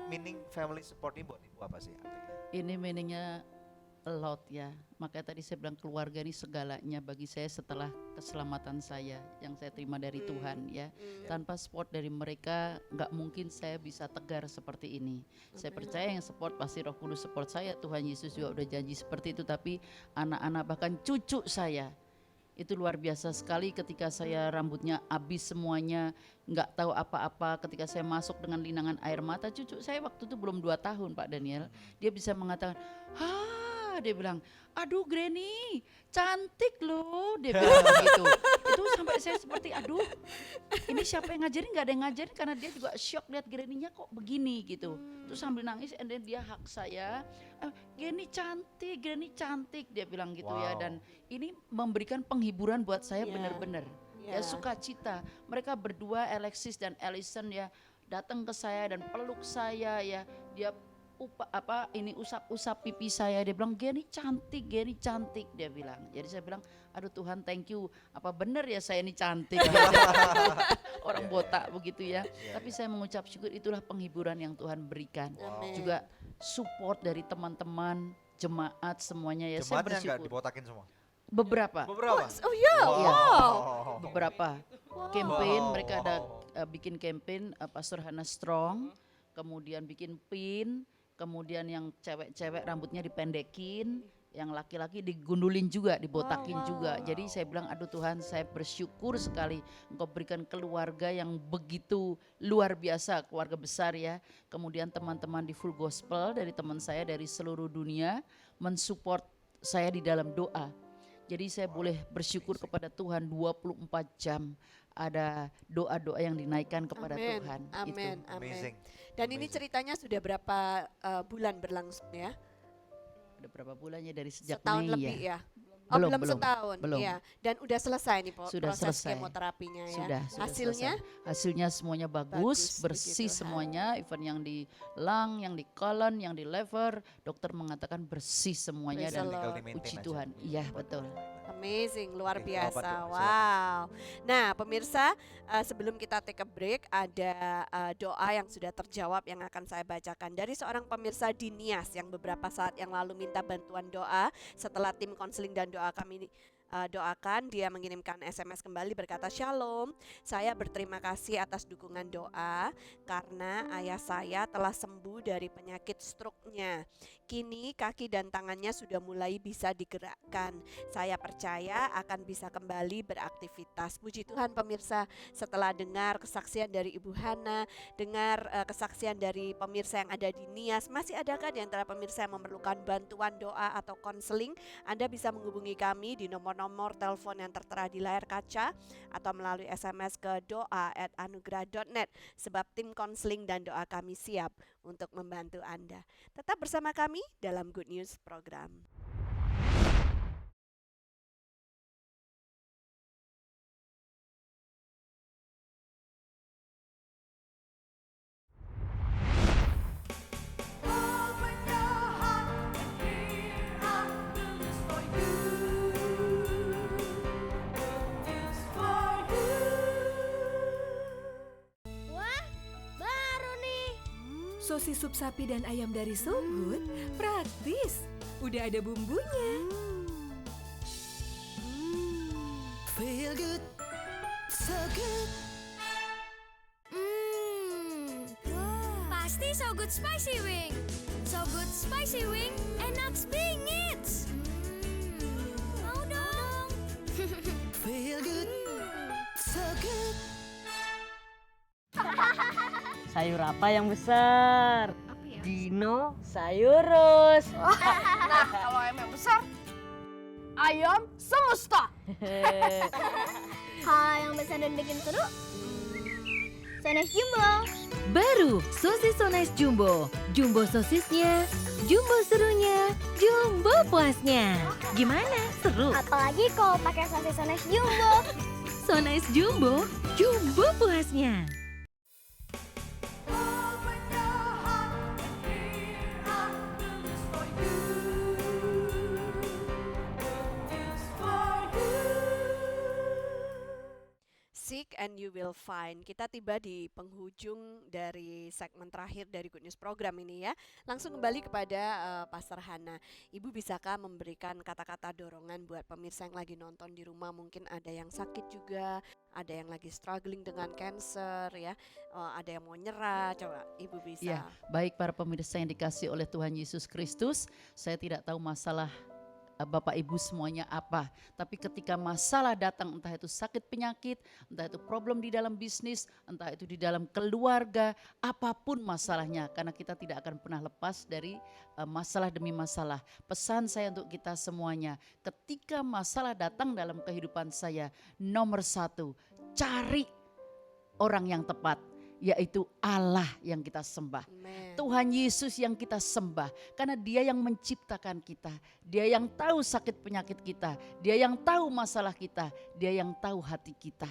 Meaning family support ini buat ibu apa sih artinya? Ini meaningnya a lot ya. Makanya tadi saya bilang keluarga ini segalanya bagi saya setelah keselamatan saya yang saya terima dari Tuhan ya. Tanpa support dari mereka nggak mungkin saya bisa tegar seperti ini. Saya percaya yang support pasti Roh Kudus support saya. Tuhan Yesus juga udah janji seperti itu. Tapi anak-anak bahkan cucu saya itu luar biasa sekali ketika saya rambutnya habis semuanya, nggak tahu apa-apa, ketika saya masuk dengan linangan air mata, cucu saya waktu itu belum 2 tahun Pak Daniel, dia bisa mengatakan, dia bilang, aduh Granny, cantik loh, dia bilang begitu. Itu sampai saya seperti, aduh, ini siapa yang ngajarin? Nggak ada yang ngajarin, karena dia juga shock lihat Granny-nya kok begini gitu. Terus sambil nangis, and then dia hug saya, Granny cantik, dia bilang gitu ya. Dan ini memberikan penghiburan buat saya benar-benar. Ya sukacita. Mereka berdua, Alexis dan Ellison ya, datang ke saya dan peluk saya ya. Dia usap pipi saya, dia bilang Granny cantik, dia bilang. Jadi saya bilang, aduh Tuhan thank you, apa benar ya saya ini cantik. Orang botak begitu ya. Tapi saya mengucap syukur, itulah penghiburan yang Tuhan berikan. Juga support dari teman-teman, jemaat semuanya ya. Saya Jemaatnya nggak bersyukur. dibotakin semua? Beberapa. Oh iya, wow. Beberapa campaign, mereka ada bikin campaign Pastor Hannah Strong, kemudian bikin pin, kemudian yang cewek-cewek rambutnya dipendekin, yang laki-laki digundulin juga, dibotakin Wow. juga. Jadi saya bilang, aduh Tuhan, saya bersyukur sekali Engkau berikan keluarga yang begitu luar biasa, keluarga besar ya. Kemudian teman-teman di Full Gospel dari teman saya dari seluruh dunia mensupport saya di dalam doa. Jadi saya boleh bersyukur kepada Tuhan 24 jam ada doa-doa yang dinaikkan kepada Amin, Tuhan. amin, Itu. amin. Amazing. Dan ini Amazing. ceritanya sudah berapa bulan berlangsung ya? Ada berapa bulannya dari sejak Setahun Mei lebih ya? ya? Oh, Belum, belum belum, setahun, belum. ya. Dan udah selesai nih Sudah proses selesai. kemoterapinya ya. Sudah Hasilnya selesai. Hasilnya semuanya bagus, Bagus, bersih puji Tuhan. semuanya, even yang di lung, yang di colon, yang di liver, dokter mengatakan bersih semuanya Praise dan the Tinggal Lord. di-maintain puji aja. Tuhan. Iya, betul. amazing, luar Oke, biasa. Bapak, silakan. Wow. Nah, pemirsa, sebelum kita take a break, ada doa yang sudah terjawab yang akan saya bacakan dari seorang pemirsa di Nias yang beberapa saat yang lalu minta bantuan doa setelah tim konseling dan doa kami doakan. Dia mengirimkan SMS kembali berkata, "Shalom, saya berterima kasih atas dukungan doa karena ayah saya telah sembuh dari penyakit stroke-nya. Kini kaki dan tangannya sudah mulai bisa digerakkan. Saya percaya akan bisa kembali beraktivitas." Puji Tuhan pemirsa, setelah dengar kesaksian dari Ibu Hana, dengar kesaksian dari pemirsa yang ada di Nias, masih adakah di antara pemirsa yang memerlukan bantuan doa atau konseling? Anda bisa menghubungi kami di nomor telepon yang tertera di layar kaca atau melalui SMS ke doa@anugerah.net, sebab tim konseling dan doa kami siap untuk membantu Anda. Tetap bersama kami dalam Good News Program. Wah, baru nih. Sosis sup sapi dan ayam dari So Good praktis. Udah ada bumbunya. Feel good, so good. Pasti So Good Spicy Wing. So Good Spicy Wing, enak bingit. Mau dong. Feel good, so good. Sayur apa yang besar? Apa ya? Dino Sayurus. Nah, kalau ayam yang besar, ayam semesta. Kalau yang besar dan bikin seru, Sones Jumbo. Baru sosis So Nice Jumbo. Jumbo sosisnya, jumbo serunya, jumbo puasnya. Gimana? Seru? Apalagi kalau pakai sosis Sones Jumbo. So Nice Jumbo, jumbo puasnya. Seek and you will find. Kita tiba di penghujung dari segmen terakhir dari Good News Program ini ya. Langsung kembali kepada Pastor Hana. Ibu bisakah memberikan kata-kata dorongan buat pemirsa yang lagi nonton di rumah? Mungkin ada yang sakit juga, ada yang lagi struggling dengan cancer ya, ada yang mau nyerah. Coba Ibu bisa. Ya, baik para pemirsa yang dikasih oleh Tuhan Yesus Kristus, saya tidak tahu masalah Bapak Ibu semuanya apa, tapi ketika masalah datang, entah itu sakit penyakit, entah itu problem di dalam bisnis, entah itu di dalam keluarga, apapun masalahnya, karena kita tidak akan pernah lepas dari masalah demi masalah. Pesan saya untuk kita semuanya, ketika masalah datang dalam kehidupan saya, nomor satu, cari orang yang tepat, yaitu Allah yang kita sembah. Amen. Tuhan Yesus yang kita sembah, karena Dia yang menciptakan kita, Dia yang tahu sakit penyakit kita, Dia yang tahu masalah kita, Dia yang tahu hati kita.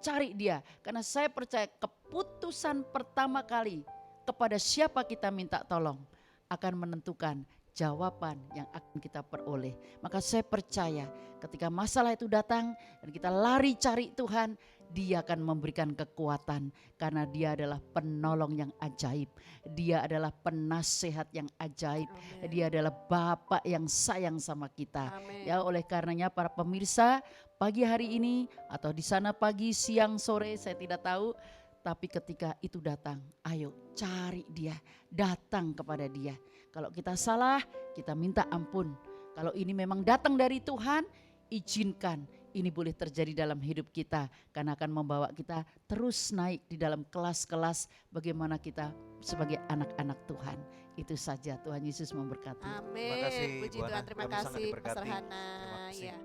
Cari Dia, karena saya percaya keputusan pertama kali kepada siapa kita minta tolong akan menentukan jawaban yang akan kita peroleh. Maka saya percaya ketika masalah itu datang dan kita lari cari Tuhan, Dia akan memberikan kekuatan karena Dia adalah penolong yang ajaib. Dia adalah penasehat yang ajaib. Amen. Dia adalah Bapa yang sayang sama kita. Amen. Ya, oleh karenanya para pemirsa, pagi hari ini atau di sana pagi, siang, sore, saya tidak tahu, tapi ketika itu datang, ayo cari Dia, datang kepada Dia. Kalau kita salah, kita minta ampun. Kalau ini memang datang dari Tuhan, izinkan ini boleh terjadi dalam hidup kita, karena akan membawa kita terus naik di dalam kelas-kelas bagaimana kita sebagai anak-anak Tuhan. Itu saja, Tuhan Yesus memberkati. Amin. kasih, Puji Bu Ana. Tuhan, terima Kami sangat kasih diberkati. Pastor Hana. Terima kasih. Ya.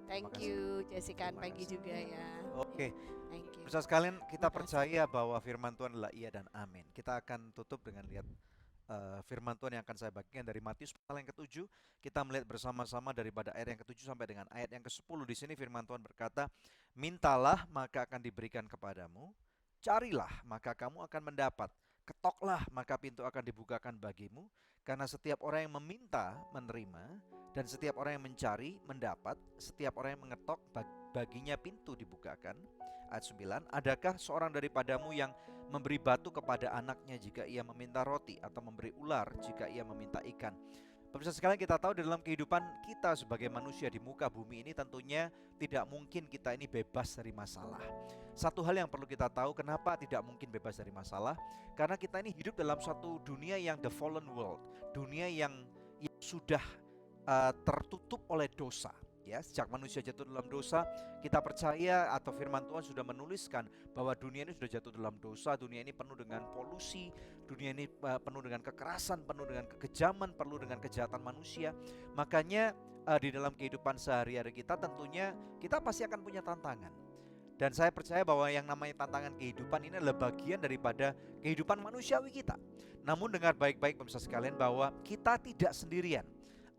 Thank Terima kasih. you Jessica dan Terima Peggy kasih. juga ya. Oke. Thank you. Pemirsa sekalian, kita Terima kasih. percaya bahwa firman Tuhan adalah iya dan amin. Kita akan tutup dengan lihat firman Tuhan yang akan saya bagikan dari Matius pasal yang ke-7. Kita melihat bersama-sama daripada ayat yang ke-7 sampai dengan ayat yang ke-10. Di sini firman Tuhan berkata, mintalah maka akan diberikan kepadamu, carilah maka kamu akan mendapat, ketoklah maka pintu akan dibukakan bagimu, karena setiap orang yang meminta menerima, dan setiap orang yang mencari mendapat, setiap orang yang mengetok baginya pintu dibukakan. Ayat 9, adakah seorang daripadamu yang memberi batu kepada anaknya jika ia meminta roti, atau memberi ular jika ia meminta ikan? Pemirsa sekalian, kita tahu di dalam kehidupan kita sebagai manusia di muka bumi ini tentunya tidak mungkin kita ini bebas dari masalah. Satu hal yang perlu kita tahu, kenapa tidak mungkin bebas dari masalah? Karena kita ini hidup dalam satu dunia yang the fallen world, dunia yang sudah tertutup oleh dosa. Ya, sejak manusia jatuh dalam dosa, kita percaya atau firman Tuhan sudah menuliskan bahwa dunia ini sudah jatuh dalam dosa, dunia ini penuh dengan polusi, dunia ini penuh dengan kekerasan, penuh dengan kekejaman, penuh dengan kejahatan manusia. Makanya di dalam kehidupan sehari-hari kita tentunya kita pasti akan punya tantangan. Dan saya percaya bahwa yang namanya tantangan kehidupan ini adalah bagian daripada kehidupan manusiawi kita. Namun dengar baik-baik pemirsa sekalian bahwa kita tidak sendirian.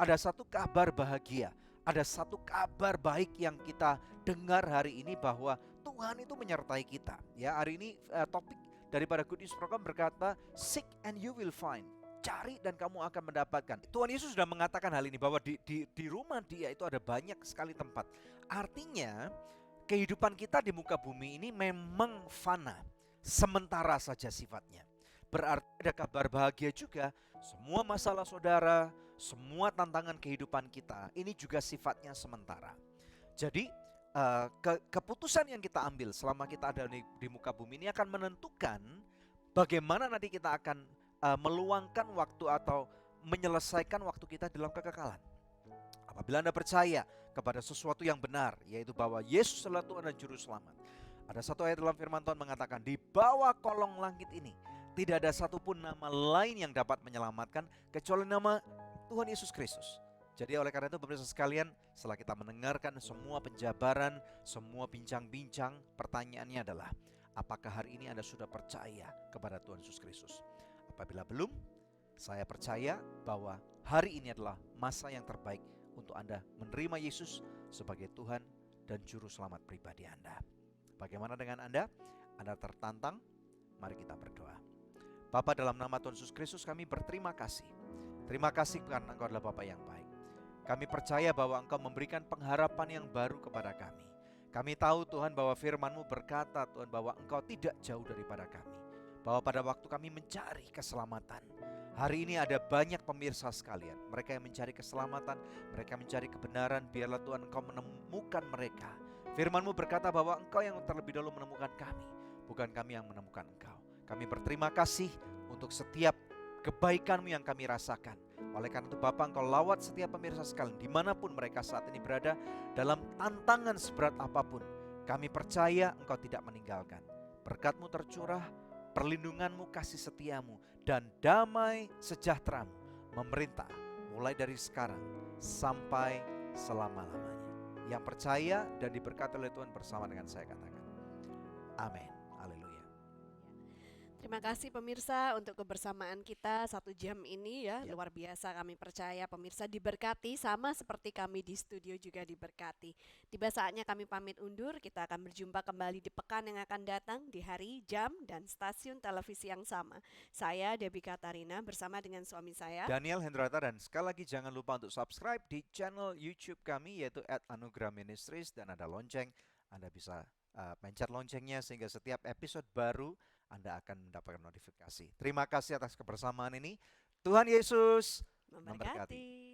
Ada satu kabar bahagia, ada satu kabar baik yang kita dengar hari ini bahwa Tuhan itu menyertai kita. Ya, hari ini topik daripada Good News Program berkata, seek and you will find. Cari dan kamu akan mendapatkan. Tuhan Yesus sudah mengatakan hal ini bahwa di rumah Dia itu ada banyak sekali tempat. Artinya kehidupan kita di muka bumi ini memang fana, sementara saja sifatnya. Berarti ada kabar bahagia juga. Semua masalah saudara, semua tantangan kehidupan kita ini juga sifatnya sementara. Jadi keputusan yang kita ambil selama kita ada di muka bumi ini akan menentukan bagaimana nanti kita akan meluangkan waktu atau menyelesaikan waktu kita dalam kekekalan. Apabila Anda percaya kepada sesuatu yang benar, yaitu bahwa Yesus adalah Tuhan dan Juru Selamat. Ada satu ayat dalam firman Tuhan mengatakan, di bawah kolong langit ini tidak ada satupun nama lain yang dapat menyelamatkan kecuali nama Tuhan Yesus Kristus. Jadi oleh karena itu pemirsa sekalian, setelah kita mendengarkan semua penjabaran, semua bincang-bincang, pertanyaannya adalah, apakah hari ini Anda sudah percaya kepada Tuhan Yesus Kristus? Apabila belum, saya percaya bahwa hari ini adalah masa yang terbaik untuk Anda menerima Yesus sebagai Tuhan dan Juru Selamat pribadi Anda. Bagaimana dengan Anda? Anda tertantang? Mari kita berdoa. Bapa, dalam nama Tuhan Yesus Kristus kami berterima kasih. Terima kasih karena Engkau adalah Bapa yang baik. Kami percaya bahwa Engkau memberikan pengharapan yang baru kepada kami. Kami tahu Tuhan bahwa firman-Mu berkata Tuhan bahwa Engkau tidak jauh daripada kami. Bahwa pada waktu kami mencari keselamatan, hari ini ada banyak pemirsa sekalian, mereka yang mencari keselamatan, mereka mencari kebenaran. Biarlah Tuhan Engkau menemukan mereka. Firman-Mu berkata bahwa Engkau yang terlebih dahulu menemukan kami, bukan kami yang menemukan Engkau. Kami berterima kasih untuk setiap kebaikan-Mu yang kami rasakan. Oleh karena itu Bapa, Engkau lawat setiap pemirsa sekalian dimanapun mereka saat ini berada, dalam tantangan seberat apapun. Kami percaya Engkau tidak meninggalkan. Berkat-Mu tercurah, perlindungan-Mu, kasih setia-Mu, dan damai sejahtera-Mu memerintah mulai dari sekarang sampai selama-lamanya. Yang percaya dan diberkati oleh Tuhan bersama dengan saya katakan amin. Haleluya. Terima kasih pemirsa untuk kebersamaan kita 1 jam ini ya, luar biasa. Kami percaya pemirsa diberkati sama seperti kami di studio juga diberkati. Tiba saatnya kami pamit undur, kita akan berjumpa kembali di pekan yang akan datang di hari, jam, dan stasiun televisi yang sama. Saya Debbie Katarina bersama dengan suami saya Daniel Hendrata, dan sekali lagi jangan lupa untuk subscribe di channel YouTube kami yaitu @anugerah-ministries, dan ada lonceng. Anda bisa pencet loncengnya sehingga setiap episode baru Anda akan mendapatkan notifikasi. Terima kasih atas kebersamaan ini. Tuhan Yesus memberkati.